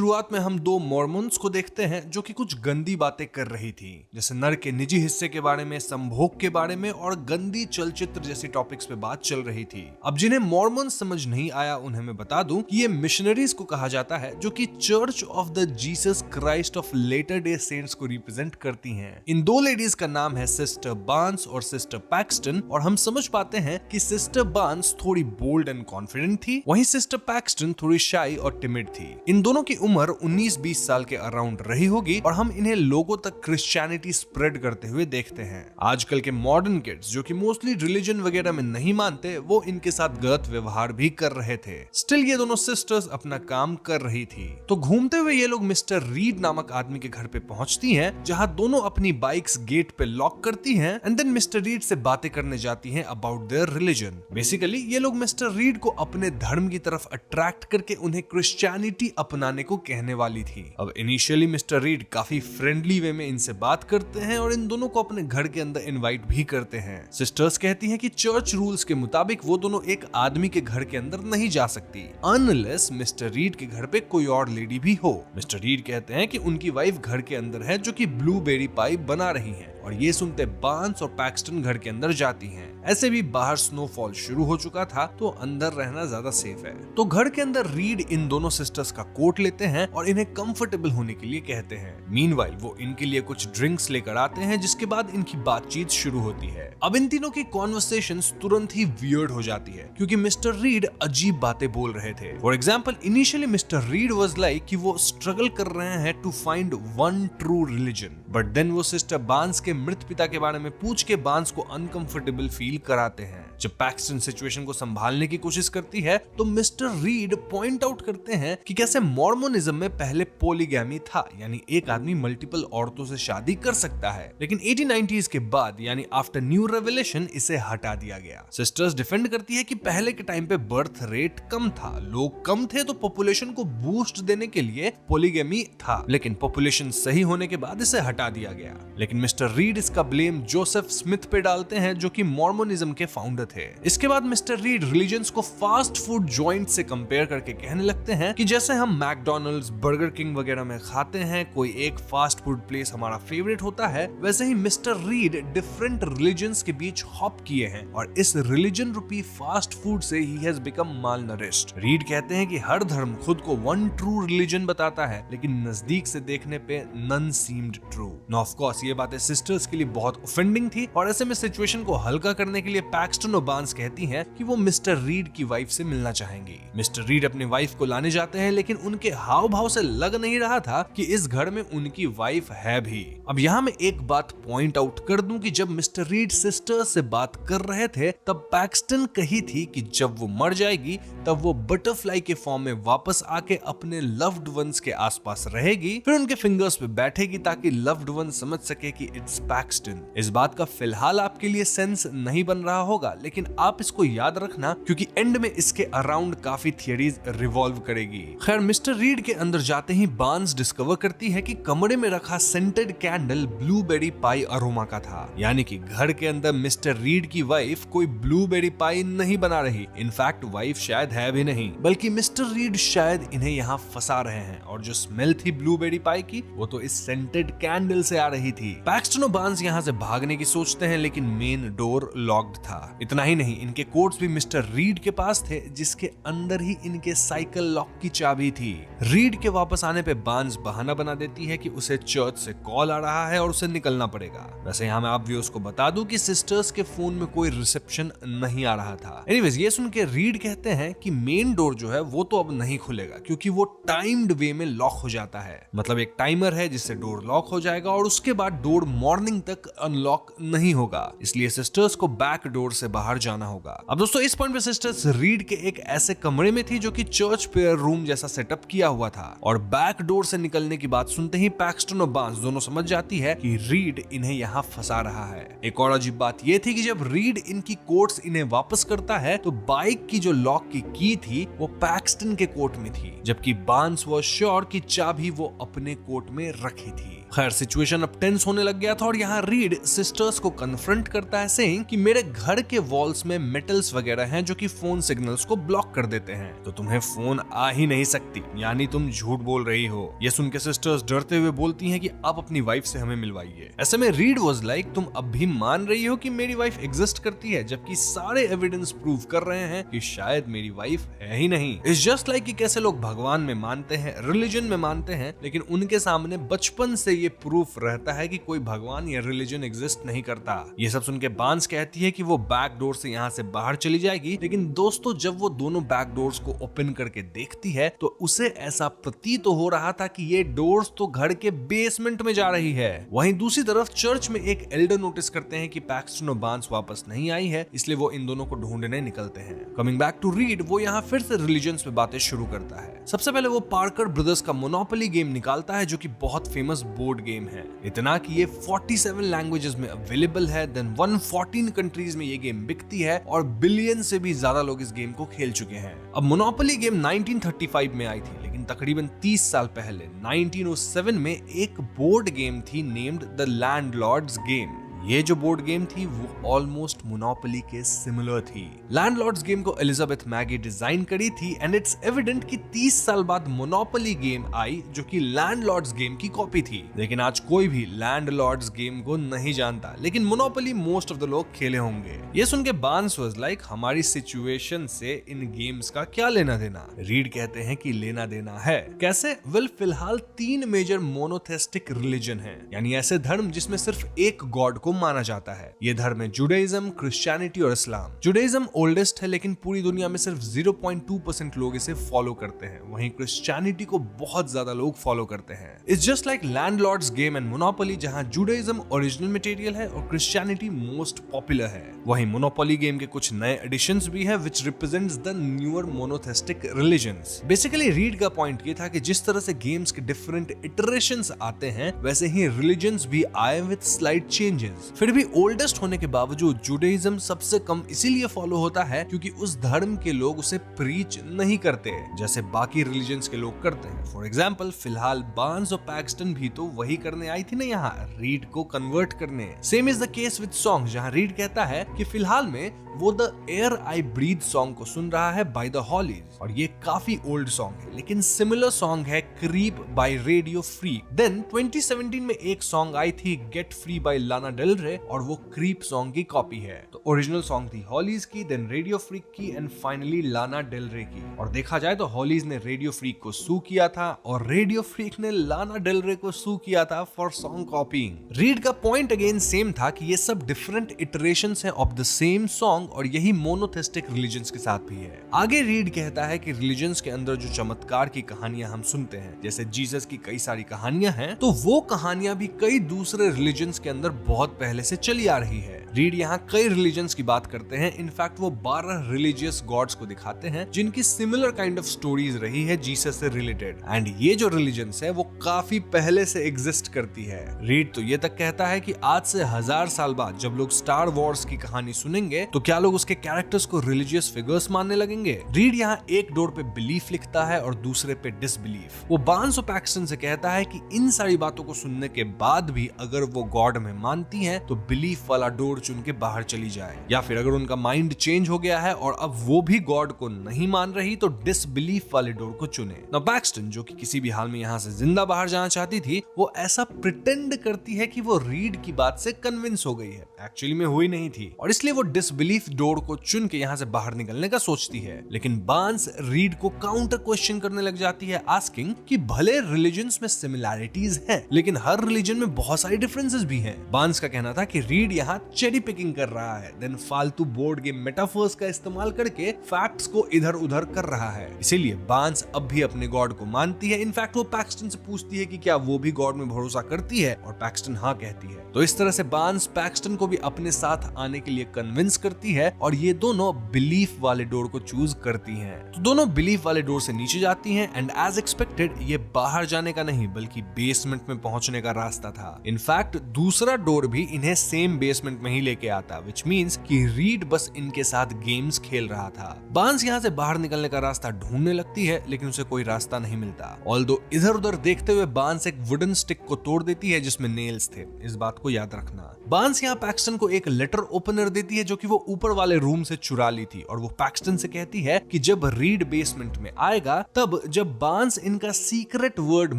शुरुआत में हम दो मॉर्मन्स को देखते हैं जो कि कुछ गंदी बातें कर रही थी, जैसे नर के निजी हिस्से के बारे में, संभोग के बारे में और गंदी चलचित्र जैसी टॉपिक्स पे बात चल रही थी। अब जिन्हें मॉर्मन्स समझ नहीं आया उन्हें मैं बता दूं कि ये मिशनरीज को कहा जाता है जो कि church of the Jesus Christ of latter day saints को रिप्रेजेंट करती हैं। इन दो लेडीज का नाम है सिस्टर बार्न्स और सिस्टर पैक्सटन, और हम समझ पाते हैं कि सिस्टर बार्न्स थोड़ी बोल्ड एंड कॉन्फिडेंट थी, वहीं सिस्टर पैक्सटन थोड़ी शाई और टिमिड थी। इन दोनों की उम्र 19-20 साल के अराउंड रही होगी और हम इन्हें लोगों तक क्रिश्चियनिटी स्प्रेड करते हुए देखते हैं। आजकल के मॉडर्न किड्स जो कि मोस्टली रिलीजन वगैरह में नहीं मानते, वो इनके साथ गलत व्यवहार भी कर रहे थे। स्टिल ये दोनों सिस्टर्स अपना काम कर रही थी। तो घूमते हुए ये लोग मिस्टर रीड नामक आदमी के घर पे पहुंचती हैं, जहां दोनों अपनी बाइक्स गेट पे लॉक करती हैं एंड देन मिस्टर रीड से बातें करने जाती हैं अबाउट देयर रिलीजन। बेसिकली ये लोग मिस्टर रीड को अपने धर्म की तरफ अट्रैक्ट करके उन्हें क्रिश्चियनिटी अपनाने को कहने वाली थी। अब इनिशियली मिस्टर रीड काफी फ्रेंडली वे में इनसे बात करते हैं और इन दोनों को अपने घर के अंदर इनवाइट भी करते हैं। सिस्टर्स कहती हैं कि चर्च रूल्स के मुताबिक वो दोनों एक आदमी के घर के अंदर नहीं जा सकती अनलेस मिस्टर रीड के घर पे कोई और लेडी भी हो। मिस्टर रीड कहते हैं कि उनकी वाइफ घर के अंदर है जो कि ब्लूबेरी पाई बना रही है, और ये सुनते बार्न्स और पैक्सटन घर के अंदर जाती हैं। ऐसे भी बाहर स्नोफॉल शुरू हो चुका था तो अंदर रहना ज्यादा सेफ है। तो घर के अंदर रीड इन दोनों सिस्टर्स का कोट लेते हैं और इन्हें कंफर्टेबल होने के लिए कहते हैं। मीनवाइल वो इनके लिए कुछ ड्रिंक्स लेकर आते हैं, जिसके बाद इनकी बातचीत शुरू होती है। अब इन तीनों की कॉन्वर्सेशंस तुरंत ही वियर्ड हो जाती है क्योंकि मिस्टर रीड अजीब बातें बोल रहे थे। For example initially mister Reed was like कि वो स्ट्रगल कर रहे हैं to find one true religion, but then वो सिस्टर बार्न्स के मृत पिता के बारे में पूछ के बार्न्स को अनकंफर्टेबल फील कराते हैं। जब पैक्सटन सिचुएशन को संभालने की कोशिश करती है तो मिस्टर रीड पॉइंट आउट करते हैं कि कैसे मॉर्मोनिज्म में पहले पॉलीगैमी था, यानी एक आदमी मल्टीपल औरतों से शादी कर सकता है, लेकिन 1890s के बाद यानी आफ्टर न्यू रेवलेशन इसे हटा दिया गया। सिस्टर्स डिफेंड करती है कि पहले के टाइम पे बर्थ रेट कम था, लोग कम थे, तो पॉपुलेशन को बूस्ट देने के लिए पॉलीगैमी था, लेकिन पॉपुलेशन सही होने के बाद इसे हटा दिया गया। लेकिन मिस्टर रीड इसका ब्लेम जोसेफ स्मिथ पे डालते हैं जो कि मॉर्मोनिज्म के फाउंडर थे। इसके बाद मिस्टर रीड रिलीजन्स को फास्ट फूड जॉइंट से कंपेयर करके कहने लगते हैं कि जैसे हम मैकडॉनल्ड्स, बर्गर किंग वगैरह में खाते हैं, कोई एक फास्ट फूड प्लेस हमारा फेवरेट होता है, वैसे ही मिस्टर रीड डिफरेंट रिलीजन्स के बीच हॉप किए हैं और इस रिलीजन रूपी फास्ट फूड से ही हैज बिकम मालनरिश्ड। रीड कहते हैं कि हर धर्म खुद को वन ट्रू रिलीजन बताता है, लेकिन नजदीक से देखने पे none seemed true. No of course ये बातें सिस्टर्स के लिए बहुत ऑफेंडिंग थी और ऐसे में सिचुएशन को हल्का करने के लिए पैक्सटन और बार्न्स कहती हैं कि वो मिस्टर रीड की वाइफ से मिलना चाहेंगी। मिस्टर रीड अपनी वाइफ को लाने जाते हैं, लेकिन उनके हाव भाव से लग नहीं रहा था कि इस घर में उनकी वाइफ है भी। अब यहाँ मैं एक बात पॉइंट आउट कर दूं कि जब मिस्टर रीड सिस्टर्स से बात कर रहे थे तब पैक्सटन कही थी कि जब वो मर जाएगी तब वो बटरफ्लाई के फॉर्म में वापस आके अपने लव्ड वंस के आसपास रहेगी, फिर उनके फिंगर्स पे बैठेगी ताकि लव्ड वन समझ सके कि इट्स पैक्सटन। इस बात का फिलहाल आपके लिए सेंस नहीं बन रहा होगा, लेकिन आप इसको याद रखना क्योंकि एंड में इसके अराउंड काफी थियरीज रिवॉल्व करेगी। खैर मिस्टर रीड के अंदर जाते ही बार्न्स डिस्कवर करती है कि कमरे में रखा सेंटेड कैंडल ब्लूबेरी पाई अरोमा का था, यानी कि घर के अंदर मिस्टर रीड की वाइफ कोई ब्लूबेरी पाई नहीं बना रही। इनफैक्ट वाइफ शायद है भी नहीं, बल्कि मिस्टर रीड शायद इन्हें यहाँ फंसा रहे हैं, और जो स्मेल थी ब्लूबेरी पाई की वो तो इस सेंटेड कैंडल से आ रही थी। पैक्सटन और बार्न्स यहाँ से भागने की सोचते हैं, लेकिन मेन डोर लॉक्ड था। इतना ही नहीं, इनके कोट्स भी मिस्टर रीड के पास थे, जिसके अंदर ही इनके साइकिल लॉक की चाबी थी। रीड के वापस आने पे बार्न्स बहाना बना देती है कि उसे चर्च से कॉल आ रहा है और उसे निकलना पड़ेगा। वैसे यहाँ मैं आप व्यूअर्स को बता दूं कि सिस्टर्स के फोन में कोई रिसेप्शन नहीं आ रहा था। एनीवेज ये सुन के रीड कहते हैं कि मेन डोर जो है वो तो अब नहीं खुलेगा क्योंकि वो टाइम्ड वे में लॉक हो जाता है, मतलब एक टाइमर है जिससे डोर लॉक हो जाएगा और उसके बाद डोर मॉर्निंग तक अनलॉक नहीं होगा, इसलिए सिस्टर्स को बैक डोर से बाहर जाना होगा। अब दोस्तों इस पॉइंट पे सिस्टर्स रीड के एक ऐसे कमरे में थी जो कि चर्च प्रेयर रूम जैसा सेटअप किया हुआ था, और बैक डोर से निकलने की बात सुनते ही पैक्सटन और बार्न्स दोनों समझ जाती है कि रीड इन्हें यहाँ फंसा रहा है। एक और अजीब बात ये थी कि जब रीड इनकी कोट्स इन्हें वापस करता है तो बाइक की जो लॉक की थी वो पैक्सटन के कोट में थी, जबकि बार्न्स वाज श्योर कि चाबी वो अपने कोट में रखी थी। खैर सिचुएशन अब टेंस होने लग गया था और यहाँ रीड सिस्टर्स को कन्फ्रंट करता है सेइंग कि मेरे घर के वॉल्स में मेटल्स वगैरह हैं जो कि फोन सिग्नल्स को ब्लॉक कर देते हैं, तो तुम्हें फोन आ ही नहीं सकती, यानी तुम झूठ बोल रही हो। ये सुन के सिस्टर्स डरते हुए बोलती हैं कि आप अपनी वाइफ से हमें मिलवाइए। ऐसे में रीड वाज लाइक तुम अब भी मान रही हो कि मेरी वाइफ एग्जिस्ट करती है, जबकि सारे एविडेंस प्रूव कर रहे हैं कि शायद मेरी वाइफ है ही नहीं। इट्स जस्ट लाइक कि कैसे लोग भगवान में मानते हैं, रिलीजन में मानते हैं, लेकिन उनके सामने बचपन से ये प्रूफ रहता है कि कोई भगवान या रिलीजन एग्जिस्ट नहीं करता। ये सब सुन के बांस कहती है कि वो बैक डोर से यहाँ से बाहर चली जाएगी, लेकिन दोस्तों जब वो दोनों बैक डोर्स को ओपन करके देखती है तो उसे ऐसा प्रतीत तो हो रहा था कि ये डोर्स तो घर के बेसमेंट में जा रही है। वहीं दूसरी तरफ चर्च में एक एल्डर नोटिस करते हैं कि पैक्सटन और बांस वापस नहीं आई है, इसलिए वो इन दोनों को ढूंढने निकलते हैं। कमिंग बैक टू रीड, वो यहाँ फिर से रिलीजन्स पे बातें शुरू करता है। सबसे पहले वो पार्कर ब्रदर्स का मोनोपोली गेम निकालता है जो कि बहुत फेमस बोर्ड गेम है, इतना कि ये 47 लैंग्वेजेस में अवेलेबल है। देन 114 कंट्रीज में ये गेम बिकती है और बिलियन से भी ज्यादा लोग इस गेम को खेल चुके हैं। अब मोनोपोली गेम 1935 में आई थी, लेकिन तकरीबन 30 साल पहले 1907 में एक बोर्ड गेम थी नेम्ड द लैंडलॉर्ड्स गेम। ये जो बोर्ड गेम थी वो ऑलमोस्ट मोनोपोली के सिमिलर थी। लैंडलॉर्ड्स गेम को एलिजाबेथ मैगी डिजाइन करी थी एंड इट्स एविडेंट कि 30 साल बाद मोनोपोली गेम आई जो कि लैंडलॉर्ड्स गेम की कॉपी थी। लेकिन आज कोई भी लैंडलॉर्ड्स गेम को नहीं जानता, लेकिन मोनोपोली मोस्ट ऑफ द लोग खेले होंगे। ये सुन के बांस वाज लाइक हमारी सिचुएशन से इन गेम्स का क्या लेना देना। रीड कहते हैं कि लेना देना है। कैसे? वेल फिलहाल 3 मेजर मोनोथेस्टिक रिलीजन है, यानी ऐसे धर्म जिसमें सिर्फ एक गॉड को माना जाता है। ये धर्म है जुडाइज्म, क्रिश्चियनिटी और इस्लाम। जुडाइज्म ओल्डेस्ट है, लेकिन पूरी दुनिया में सिर्फ 0.2% लोग इसे फॉलो करते हैं। वहीं क्रिश्चियनिटी को बहुत ज्यादा लोग फॉलो करते हैं। It's just like landlords game and monopoly, जहां जुडाइज्म ओरिजिनल मटेरियल है और क्रिश्चियनिटी मोस्ट पॉपुलर है। वहीं मोनोपोली गेम के कुछ नए एडिशंस भी है which represents the newer monotheistic religions. Basically read का पॉइंट ये था कि जिस तरह से गेम्स के डिफरेंट इटरेशंस आते हैं, वैसे ही रिलीजन्स भी आए विद स्लाइट चेंजेस। फिर भी ओल्डेस्ट होने के बावजूद जुडाइज्म सबसे कम इसीलिए फॉलो होता है क्योंकि उस धर्म के लोग उसे प्रीच नहीं करते जैसे बाकी रिलीजन्स के लोग करते हैं। फॉर एग्जांपल फिलहाल बार्न्स और पैक्सटन भी तो वही करने आई थी ना यहाँ, रीड को कन्वर्ट करने। Same is the case with song, जहाँ रीड कहता है कि फिलहाल में वो the air I breathe song को सुन रहा है बाय द हॉलीज, और ये काफी ओल्ड सॉन्ग है, लेकिन सिमिलर सॉन्ग है Creep by Radiohead. Then 2017 में एक सॉन्ग आई थी get free by Lana Del Rey, और वो क्रीप सॉन्ग की कॉपी है। तो ओरिजिनल सॉन्ग थी हॉलीज की, देन रेडियो फ्रीक की एंड फाइनली लाना डेल रे की। और देखा जाए तो हॉलीज ने रेडियो फ्रीक को सू किया था और रेडियो फ्रीक ने लाना डेल रे को सू किया था फॉर सॉन्ग कॉपीइंग। रीड का पॉइंट अगेन सेम था कि ये सब डिफरेंट इटरेशंस हैं ऑफ द सेम सॉन्ग, और यही मोनोथेस्टिक रिलीजन्स के साथ भी है। आगे रीड कहता है कि रिलीजन्स के अंदर जो चमत्कार की कहानियां हम सुनते हैं, जैसे जीसस की कई सारी कहानियां हैं, तो वो कहानियां भी कई दूसरे रिलीजन्स के अंदर बहुत पहले से चली आ रही है। रीड यहाँ कई रिलीजन्स की बात करते हैं। इनफैक्ट वो 12 रिलीजियस गॉड्स को दिखाते हैं जिनकी सिमिलर काइंड ऑफ स्टोरीज रही है जीसस से रिलेटेड, एंड ये जो रिलीजन्स है वो काफी पहले से एग्जिस्ट करती है। रीड तो ये तक कहता है कि आज से 1000 साल बाद जब लोग स्टार वॉर्स की कहानी सुनेंगे तो क्या लोग उसके कैरेक्टर्स को रिलीजियस फिगर्स मानने लगेंगे। रीड यहाँ एक डोर पे बिलीफ लिखता है और दूसरे पे डिसबिलीफ। वो बार्न्स और पैक्सटन से कहता है कि इन सारी बातों को सुनने के बाद भी अगर वो गॉड में मानती हैं तो बिलीफ वाला डोर चुन के बाहर चली जाए, या फिर अगर उनका माइंड चेंज हो गया है और अब वो भी गॉड को नहीं मान रही तो डिसबिलीफ वाले डोर को चुने। नाउ पैक्सटन, जो कि किसी भी हाल में यहाँ से जिंदा बाहर जाना चाहती थी, वो ऐसा प्रिटेंड करती है कि वो रीड की बात से कन्विंस हो गई है, एक्चुअली में हुई नहीं थी, और इसलिए वो डिसबिलीफ डोर को चुन के यहाँ से बाहर निकलने का सोचती है। लेकिन बार्न्स रीड को काउंटर क्वेश्चन करने लग जाती है, आस्किंग कि भले रिलीजन्स में सिमिलैरिटीज हैं, लेकिन हर रिलीजन में बहुत सारी डिफरेंसेस भी हैं। बार्न्स का कहना था कि रीड यहाँ चेरी पिकिंग कर रहा है, देन फालतू बोर्ड गेम मेटाफर्स का इस्तेमाल करके फैक्ट्स को इधर उधर कर रहा है। इसीलिए बार्न्स अब भी अपने गॉड को मानती है। इनफैक्ट वो पैक्सटन से पूछती है कि क्या वो भी गॉड में भरोसा करती है, और पैक्सटन हाँ कहती है। तो इस तरह से बार्न्स पैक्सटन को भी अपने साथ आने के लिए कन्विंस करती जाती है और ये दोनों बिलीफ वाले डोर को चूज करती हैं। तो दोनों बिलीफ वाले डोर से नीचे जाती हैं एंड एज एक्सपेक्टेड ये बाहर जाने का नहीं बल्कि बेसमेंट में पहुंचने का रास्ता था। इनफैक्ट दूसरा डोर भी इन्हें सेम बेसमेंट में ही लेके आता, विच मीन्स कि रीड बस इनके साथ गेम्स खेल रहा था। बार्न्स यहाँ से बाहर निकलने का रास्ता ढूंढने लगती है लेकिन उसे कोई रास्ता नहीं मिलता। ऑल्दो इधर उधर देखते हुए बार्न्स एक वुडन स्टिक को तोड़ देती है जिसमें नेल्स थे, इस बात को याद रखना। बार्न्स यहाँ पैक्सटन को एक लेटर ओपनर देती है जो कि वो ऊपर वाले रूम से चुरा ली थी और वो पैक्सटन से कहती है कि जब रीड बेसमेंट में आएगा तब जब बार्न्स इनका सीक्रेट वर्ड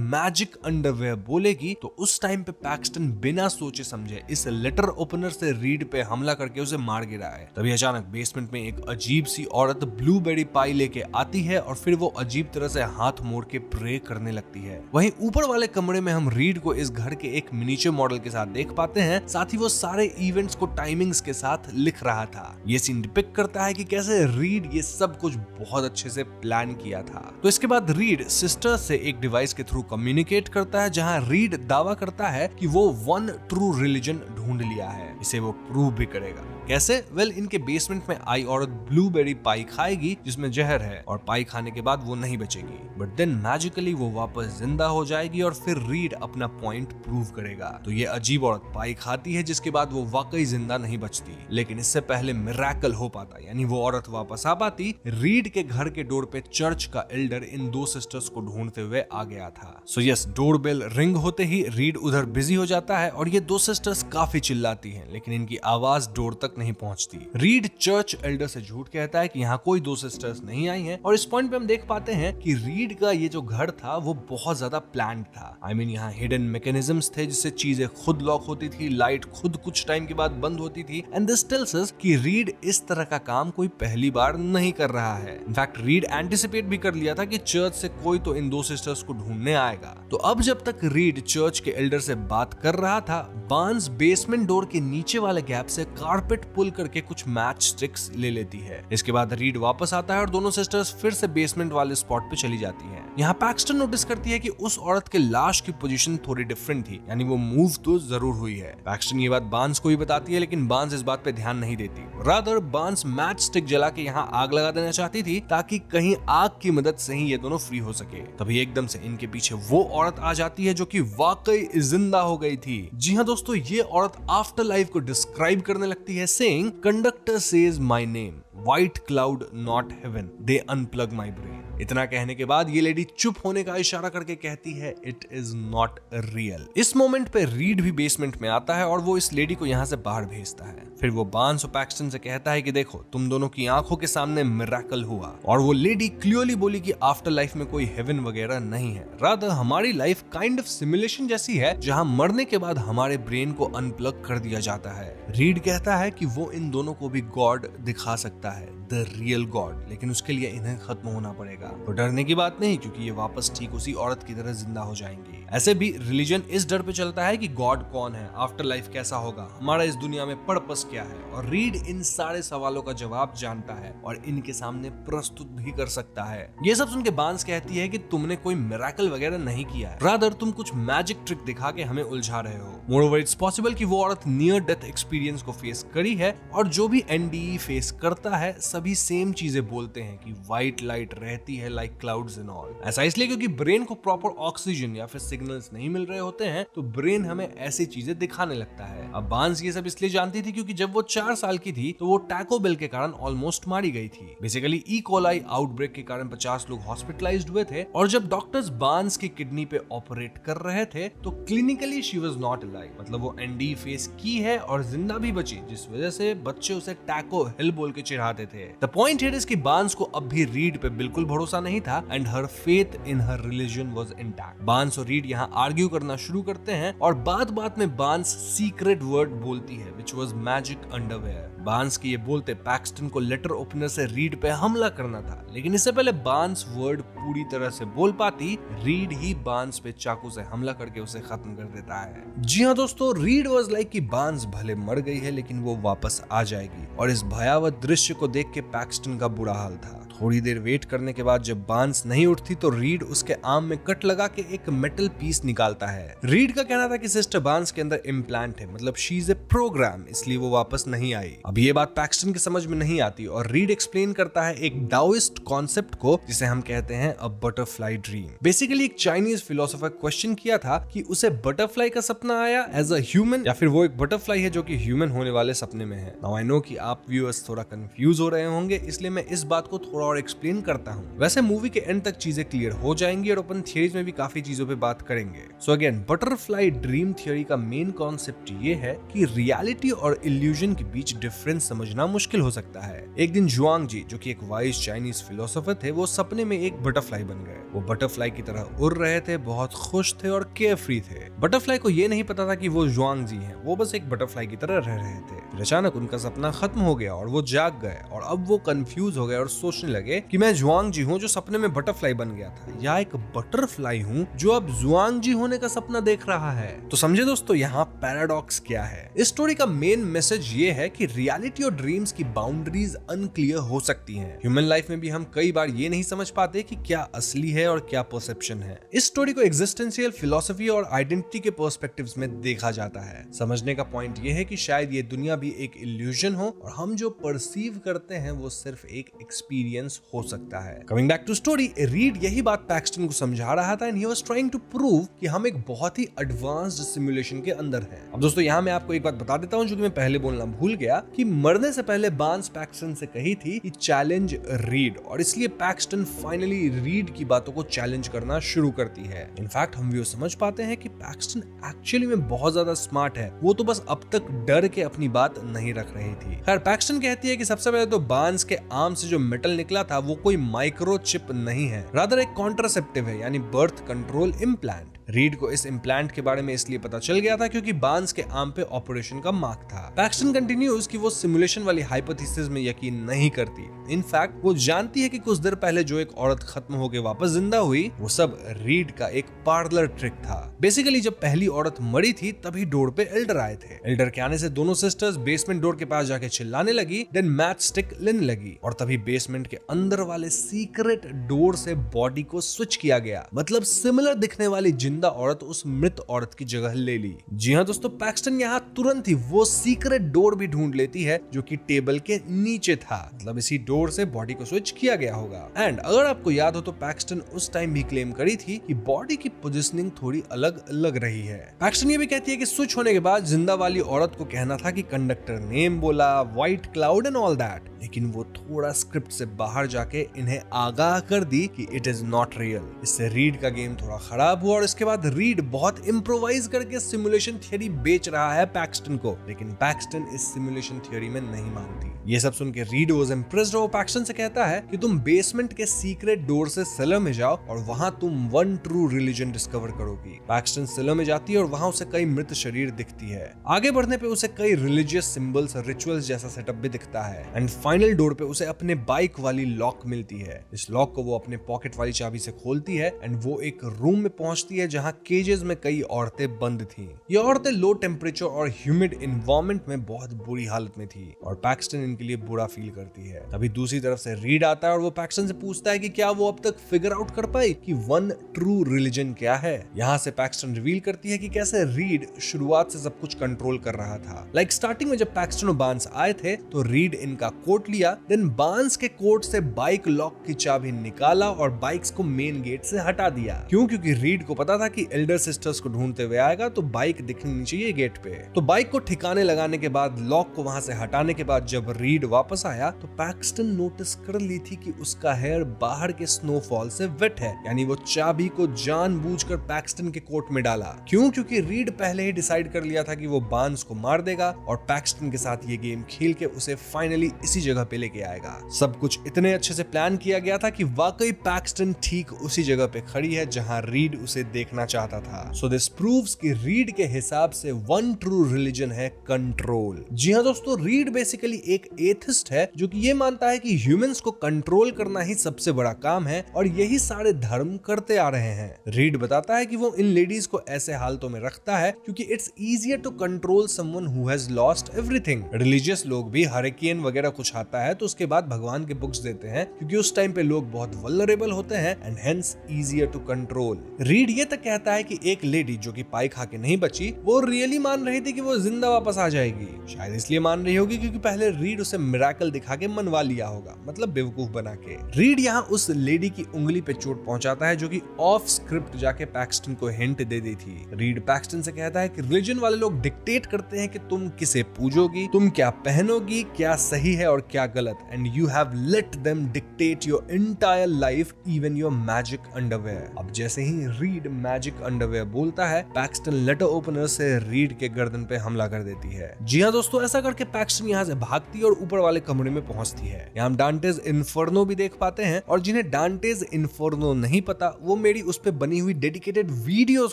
मैजिक अंडरवेयर बोलेगी तो उस टाइम पे पैक्सटन बिना सोचे समझे इस लेटर ओपनर से रीड पे हमला करके उसे मार गिरा है। तभी अचानक बेसमेंट में एक अजीब सी औरत ब्लूबेरी पाई लेके आती है और फिर वो अजीब तरह से हाथ मोड़ के प्रे करने लगती है। वहीं ऊपर वाले कमरे में हम रीड को इस घर के एक मिनिएचर मॉडल के साथ देख पाते हैं, साथ ही वो सारे इवेंट्स को टाइमिंग्स के साथ लिख रहा था। ये सीन डिपिक्ट करता है कि कैसे रीड ये सब कुछ बहुत अच्छे से प्लान किया था। तो इसके बाद रीड सिस्टर से एक डिवाइस के थ्रू कम्युनिकेट करता है जहां रीड दावा करता है कि वो वन ट्रू रिलीजन ढूंढ लिया है। इसे वो प्रूव भी करेगा। कैसे? वेल, इनके बेसमेंट में आई औरत ब्लूबेरी पाई खाएगी जिसमें जहर है और पाई खाने के बाद वो नहीं बचेगी, बट देन मैजिकली वो वापस जिंदा हो जाएगी और फिर रीड अपना पॉइंट प्रूव करेगा। तो ये अजीब औरत पाई खाती है जिसके बाद वो वाकई जिंदा नहीं बचती, लेकिन इससे पहले मिरेकल हो पाता, यानी वो औरत वापस आ पाती। रीड के घर के डोर पे चर्च का एल्डर इन दो सिस्टर्स को ढूंढते हुए आ गया था। So yes, door bell ring होते ही रीड उधर बिजी हो जाता है और ये दो सिस्टर्स काफी चिल्लाती हैं, लेकिन इनकी आवाज डोर तक नहीं पहुंचती। रीड चर्च एल्डर से झूठ कहता है कि यहाँ कोई दो सिस्टर्स नहीं आई हैं और इस पॉइंट पे हम देख पाते हैं कि रीड का ये जो घर था वो बहुत ज्यादा प्लान्ड था। आई मीन यहाँ हिडन मैकेनिज्म्स थे जिससे चीजें खुद लॉक होती थी, लाइट खुद कुछ टाइम के बाद बंद होती थी एंड दिस टेल्स अस कि रीड इस तरह का काम कोई पहली बार नहीं कर रहा है। इनफैक्ट रीड एंटिसिपेट भी कर लिया था कि चर्च से कोई तो इन दो सिस्टर्स को ढूंढने आएगा। तो अब जब तक रीड चर्च के एल्डर से बात कर रहा था, बार्न्स बेसमेंट डोर के नीचे वाले गैप से कारपेट पुल करके कुछ मैच स्टिक्स ले लेती है। इसके बाद रीड वापस आता है और दोनों सिस्टर्स फिर से बेसमेंट वाले स्पॉट पे चली जाती हैं। यहाँ पैक्सटन नोटिस करती है कि उस औरत के लाश की पोजीशन थोड़ी डिफरेंट थी, यानी वो मूव तो जरूर हुई है। पैक्सटन ये बात बार्न्स को ही बताती है, लेकिन बार्न्स इस बात पे ध्यान नहीं देती। रादर बार्न्स मैच स्टिक जला के यहाँ आग लगा देना चाहती थी ताकि कहीं आग की मदद से ही ये दोनों फ्री हो सके। तभी एकदम से इनके पीछे वो औरत आ जाती है जो कि वाकई जिंदा हो गई थी। जी हाँ दोस्तों, ये औरत आफ्टर लाइफ को डिस्क्राइब करने लगती है saying, conductor says my name, white cloud not heaven, they unplug my brain. इतना कहने के बाद ये लेडी चुप होने का इशारा करके कहती है इट इज नॉट रियल। इस मोमेंट पे रीड भी बेसमेंट में आता है और वो इस लेडी को यहाँ से बाहर भेजता है। फिर वो बार्न्स और पैक्सटन से कहता है कि देखो, तुम दोनों की आंखों के सामने मिरेकल हुआ। और वो लेडी क्लियरली बोली कि आफ्टर लाइफ में कोई हेवन वगैरह नहीं है, रादर हमारी लाइफ काइंड ऑफ सिमुलेशन जैसी है जहां मरने के बाद हमारे ब्रेन को अनप्लग कर दिया जाता है। रीड कहता है कि वो इन दोनों को भी गॉड दिखा सकता है, द रियल गॉड, लेकिन उसके लिए इन्हें खत्म होना पड़ेगा। तो डरने की बात नहीं, क्योंकि ये वापस ठीक उसी औरत की तरह जिंदा हो जाएंगी। ऐसे भी रिलीजन इस डर पे चलता है कि गॉड कौन है, आफ्टर लाइफ कैसा होगा, हमारा इस दुनिया में पर्पस क्या है। और रीड इन सारे सवालों का जवाब जानता है और इनके सामने प्रस्तुत भी कर सकता है। ये सब सुन के बार्न्स कहती है कि तुमने कोई मिरेकल वगैरह नहीं किया है, रादर तुम कुछ मैजिक ट्रिक दिखा के हमें उलझा रहे हो। मोरओवर इट्स पॉसिबल कि वो औरत नियर डेथ एक्सपीरियंस को फेस करी है और जो भी एनडीई फेस करता है सभी सेम चीजें बोलते हैं कि व्हाइट लाइट रहती है लाइक क्लाउड्स एंड ऑल। ऐसा इसलिए क्योंकि ब्रेन को प्रॉपर ऑक्सीजन या फिर सिग्नल्स नहीं मिल रहे होते हैं, तो ब्रेन हमें ऐसी चीजें दिखाने लगता है। अब बार्न्स ये सब इसलिए जानती थी क्योंकि जब वो 4 साल की थी तो वो टैको बेल के कारण ऑलमोस्ट मारी गई थी। बेसिकली ई कोलाई आउटब्रेक के कारण 50 लोग हॉस्पिटलाइज्ड हुए थे और जब डॉक्टर्स बार्न्स की किडनी पे ऑपरेट कर रहे थे तो clinically she was not alive, मतलब वो एनडी फेस की है और जिंदा भी बची, जिस वजह से बच्चे उसे टैको हिल बोल के चिढ़ाते थे। द पॉइंट हियर इज कि बार्न्स को अब भी रीड पे बिल्कुल भरोसा नहीं था and her faith in her religion was intact. Barnes और रीड यहाँ आर्ग्यू करना शुरू करते हैं और बात बात में बार्न्स सीक्रेट वर्ड बोलती है which was magic underwear. Barnes के ये बोलते पैक्सटन को लेटर ओपनर से रीड पे हमला करना था, लेकिन इससे पहले बार्न्स वर्ड पूरी तरह से बोल पाती, रीड ही बार्न्स पे चाकू से हमला करके उसे खत्म कर देता है। जी हाँ दोस्तों, रीड वाज लाइक कि बार्न्स भले मर गई है लेकिन वो वापस आ जाएगी और इस भयावह दृश्य को देख के पैक्सटन का बुरा हाल था। थोड़ी देर वेट करने के बाद जब बांस नहीं उठती तो रीड उसके आर्म में कट लगा के एक मेटल पीस निकालता है। रीड का कहना था कि सिस्टर बांस के अंदर इम्प्लांट है, मतलब शी इज ए प्रोग्राम, इसलिए वो वापस नहीं आई। अब ये बात पैक्सटन के समझ में नहीं आती और रीड एक्सप्लेन करता है एक डाओइस्ट कॉन्सेप्ट को जिसे हम कहते हैं अ बटरफ्लाई ड्रीम। बेसिकली एक चाइनीज फिलोसोफर क्वेश्चन किया था कि उसे बटरफ्लाई का सपना आया एज अ ह्यूमन या फिर वो एक बटरफ्लाई है जो कि ह्यूमन होने वाले सपने में है। नाउ आई नो कि आप व्यूअर्स थोड़ा कंफ्यूज हो रहे होंगे, इसलिए मैं इस बात को थोड़ा और एक्सप्लेन करता हूँ। वैसे मूवी के एंड तक चीजें क्लियर हो जाएंगी और अपन थियरीज में भी काफी चीजों पे बात करेंगे। So again butterfly dream theory का मेन कॉन्सेप्ट ये है कि रियलिटी और इल्यूजन के बीच डिफरेंस समझना मुश्किल हो सकता है। एक दिन जुआंग जी जो कि एक वाइज चाइनीज फिलोसोफर थे, वो सपने में एक बटरफ्लाई बन गए। वो बटरफ्लाई की तरह उड़ रहे थे, बहुत खुश थे और केयरफ्री थे। बटरफ्लाई को ये नहीं पता था कि वो जुआंग जी हैं, वो बस एक बटरफ्लाई की तरह रह रहे थे। फिर अचानक उनका सपना खत्म हो गया और वो जाग गए और अब वो कंफ्यूज हो गए और सोचने लगे कि मैं जुआंग जी हूँ जो सपने में बटरफ्लाई बन गया था, या एक बटरफ्लाई हूँ जो अब जुआंग जी होने का सपना देख रहा है। तो समझे दोस्तों यहाँ पैराडॉक्स क्या है। इस स्टोरी का मेन मैसेज ये है कि रियलिटी और ड्रीम्स की बाउंड्रीज अनक्लियर हो सकती हैं। ह्यूमन लाइफ में भी हम कई बार ये नहीं समझ पाते कि क्या असली है और क्या परसेप्शन है। इस स्टोरी को एग्जिस्टेंशियल फिलॉसफी और आइडेंटिटी के पर्सपेक्टिव्स में देखा जाता है। समझने का पॉइंट ये है कि शायद ये दुनिया भी एक इल्यूजन हो और हम जो परसीव करते हैं वो सिर्फ एक एक्सपीरियंस हो सकता है। Coming back to story, Reed यही बात पैक्सटन को समझा रहा था and he was trying to prove कि हम एक बहुत ही एडवांस्ड सिमुलेशन के अंदर हैं। अब दोस्तों यहाँ मैं आपको एक बात बता देता हूँ जो कि मैं पहले बोलना भूल गया, कि मरने से पहले बांस पैक्सटन से कही थी कि चैलेंज रीड, और इसलिए पैक्सटन फाइनली रीड की बातों को चैलेंज करना शुरू करती है। इनफैक्ट हम भी समझ पाते हैं कि पैक्सटन एक्चुअली में बहुत ज्यादा स्मार्ट है, वो तो बस अब तक डर के अपनी बात नहीं रख रही थी। खैर पैक्सटन कहती है कि सबसे पहले तो बांस के आर्म से जो मेटल निकला था वो कोई माइक्रोचिप नहीं है, रादर एक कॉन्ट्रासेप्टिव है, यानी बर्थ कंट्रोल इम्प्लांट। रीड को इस इम्प्लांट के बारे में इसलिए पता चल गया था क्योंकि बांस के आर्म पे ऑपरेशन का मार्क था। पैक्सटन कंटिन्यूज कि वो सिमुलेशन वाली हाइपोथेसिस में यकीन नहीं करती। इनफैक्ट वो जानती है कि कुछ देर पहले जो एक औरत खत्म होकर वापस जिंदा हुई वो सब रीड का एक पार्लर ट्रिक था। बेसिकली जब पहली औरत मरी थी तभी डोर पे एल्डर आए थे। एल्डर के आने से दोनों सिस्टर्स बेसमेंट डोर के पास जाके चिल्लाने लगी, देन मैच स्टिक लेने लगी और तभी बेसमेंट के अंदर वाले सीक्रेट डोर से बॉडी को स्विच किया गया। मतलब सिमिलर दिखने वाली जिंदा औरत उस मृत औरत की जगह ले ली। जी हाँ दोस्तों, पैक्सटन यहाँ तुरंत ही वो सीक्रेट डोर भी ढूंढ लेती है जो कि टेबल के नीचे था। मतलब इसी डोर से बॉडी को स्विच किया गया होगा। एंड अगर आपको याद हो तो पैक्सटन उस टाइम भी क्लेम करी थी कि बॉडी की पोजीशनिंग थोड़ी अलग लग रही है। पैक्सटन ये भी कहती है कि स्विच होने के बाद जिंदा वाली औरत को कहना था कि कंडक्टर नेम बोला, white cloud and all that, लेकिन वो थोड़ा स्क्रिप्ट से बाहर जाके इन्हें आगाह कर दी कि इट इज नॉट रियल। इससे रीड का गेम थोड़ा खराब हुआ और इसके बाद रीड बहुत इम्प्रोवाइज करके सिमुलेशन थियरी बेच रहा है पैक्सटन को, लेकिन पैक्सटन इस सिमुलेशन थियरी में नहीं मानती। ये सब सुन के रीड वाज इम्प्रेस्ड और पैक्सटन से कहता है कि तुम बेसमेंट के सीक्रेट डोर से सेलर में जाओ और वहां तुम वन ट्रू रिलीजन डिस्कवर करोगी। पैक्सटन सेलर में जाती है और वहां उसे कई मृत शरीर दिखती है। आगे बढ़ने पे उसे कई रिलीजियस सिंबल्स और रिचुअल्स जैसा सेटअप भी दिखता है। एंड फाइनल डोर पे उसे अपने बाइक वाली लॉक मिलती है। इस लॉक को वो अपने पॉकेट वाली चाबी से खोलती है एंड वो एक रूम में पहुंचती है जहां केजेस में कई औरतें बंद थी। ये औरतें लो टेम्परेचर और ह्यूमिड एनवायरनमेंट में बहुत बुरी हालत में थी और पैक्सटन इनके लिए बुरा फील करती है। अभी दूसरी तरफ से रीड आता है और वो पैक्सटन से पूछता है कि क्या वो अब तक फिगर आउट कर पाई कि वन ट्रू रिलीजन क्या है। यहाँ से पैक्सटन रिवील करती है कि कैसे रीड शुरुआत से सब कुछ कंट्रोल कर रहा था। लाइक स्टार्टिंग में जब पैक्सटन और बांस आए थे तो रीड इनका कोट लिया, देन बांस के कोट से बाइक लॉक की चाबी निकाला और बाइक्स को मेन गेट से हटा दिया। क्योंकि रीड को पता था कि एल्डर सिस्टर्स को ढूंढते हुए आएगा तो बाइक दिखनी नहीं चाहिए गेट पे। तो बाइक को ठिकाने लगाने के बाद, लॉक को वहां से हटाने के बाद जब रीड वापस आया तो पैक्सटन नोटिस कर ली थी कि उसका हेयर बाहर के स्नोफॉल से वेट है, यानी वो चाबी को जानबूझकर पैक्सटन के कोट में डाला। क्योंकि रीड पहले ही डिसाइड कर लिया था कि वो बांस को मार देगा और पैक्सटन के साथ ये गेम खेल के उसे फाइनली इसी जगह पे लेके आएगा। सब कुछ इतने अच्छे से प्लान किया गया था कि वाकई पैक्सटन ठीक उसी जगह पे खड़ी है जहां रीड उसे देख देखना चाहता था। सो दिस प्रूव्स कि रीड के हिसाब से वन ट्रू रिलीजन है कंट्रोल। जी हाँ दोस्तों, रीड बेसिकली एक एथिस्ट है जो कि ये मानता है कि ह्यूमंस को कंट्रोल करना ही सबसे बड़ा काम है और यही सारे धर्म करते आ रहे हैं। रीड बताता है कि वो इन लेडीज को ऐसे हालतों में रखता है क्योंकि it's easier to control someone who has lost everything. Religious लोग भी हरिकेन वगैरह कुछ आता है तो उसके बाद भगवान के बुक्स देते हैं क्योंकि उस टाइम पे लोग बहुत वल्नरेबल होते हैं and hence easier to control. Reed ये तक कहता है कि एक लेडी जो कि पाई खा के नहीं बची, वो रियली मान रही थी कि वो जिंदा वापस आ जाएगी। शायद इसलिए मान रही होगी क्योंकि पहले रीड उसे मिरेकल दिखा के मनवा लिया होगा, मतलब बेवकूफ बना के। रीड यहाँ उस लेडी की उंगली पे चोट पहुंचाता है जो कि ऑफ स्क्रिप्ट जाके पैक्सटन को हिंट दे दी थी। रीड पैक्सटन से कहता है कि रिलीजन वाले लोग डिक्टेट करते हैं कि तुम किसे पूजोगी, तुम क्या पहनोगी, क्या सही है और क्या गलत, and you have let them dictate your entire life, even your magic underwear. अब जैसे ही रीड मैजिक अंडरवेयर बोलता है, पैक्सटन लेटर ओपनर से रीड के गर्दन पे हमला कर देती है। जी हाँ दोस्तों, ऐसा करके पैक्सटन यहाँ से भागती है और ऊपर वाले कमरे में पहुंचती है। यहाँ हम डांटेज इन्फर्नो भी देख पाते हैं और जिन्हें डांटेज इन्फर्नो नहीं पता वो मेरी उस पे बनी हुई डेडिकेटेड वीडियोस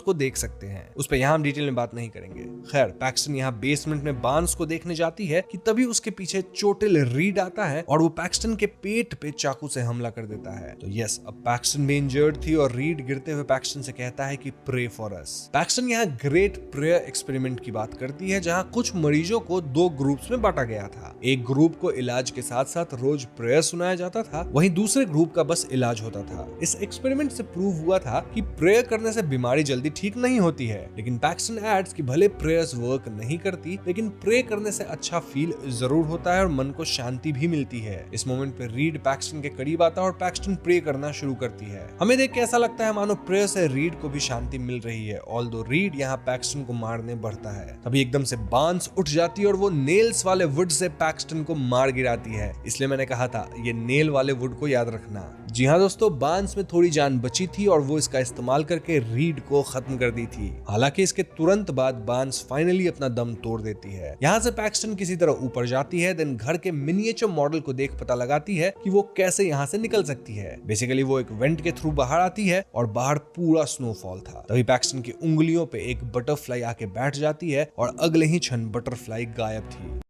को देख सकते हैं। उस पे यहाँ हम डिटेल में बात नहीं करेंगे। खैर, पैक्सटन यहाँ बेसमेंट में बांस को देखने जाती है कि तभी उसके पीछे चोटिल रीड आता है और वो पैक्सटन के पेट पे चाकू से हमला कर देता है। तो यस, अब पैक्सटन भी इंजर्ड थी और रीड गिरते हुए पैक्सटन से कहता है कि प्रे फॉर अस। पैक्सटन यहाँ ग्रेट प्रेयर एक्सपेरिमेंट की बात करती है जहाँ कुछ मरीजों को दो ग्रुप्स में बांटा गया था। एक ग्रुप को इलाज के साथ साथ रोज प्रेयर सुनाया जाता था, वहीं दूसरे ग्रुप का बस इलाज होता था। इस एक्सपेरिमेंट से प्रूव हुआ था कि प्रेयर करने से बीमारी जल्दी ठीक नहीं होती है, लेकिन पैक्सटन एड्स कि भले प्रेयर्स वर्क नहीं करती, लेकिन प्रे करने से अच्छा फील जरूर होता है और मन को शांति भी मिलती है। इस मोमेंट पे रीड पैक्सटन के करीब आता है और पैक्सटन प्रे करना शुरू करती है। हमें देख के ऐसा लगता है मानो प्रेयर से रीड को भी शांति मिल रही है। ऑल्दो रीड यहाँ पैक्सटन को मारने बढ़ता है, तभी एकदम से बांस उठ जाती है और वो नेल्स वाले वुड से पैक्सटन को मार गिराती है। इसलिए मैंने कहा था ये नेल वाले वुड को याद रखना। जी हाँ दोस्तों, बांस में थोड़ी जान बची थी और वो इसका इस्तेमाल करके रीड को खत्म कर दी थी। हालांकि इसके तुरंत बाद बांस फाइनली अपना दम तोड़ देती है। यहाँ से पैक्सटन किसी तरह ऊपर जाती है, देन घर के मिनिएचर मॉडल को देख पता लगाती है कि वो कैसे यहाँ से निकल सकती है। बेसिकली वो एक वेंट के थ्रू बाहर आती है और बाहर पूरा स्नोफॉल था। तभी पैक्सटन की उंगलियों पे एक बटरफ्लाई आके बैठ जाती है और अगले ही क्षण बटरफ्लाई गायब थी।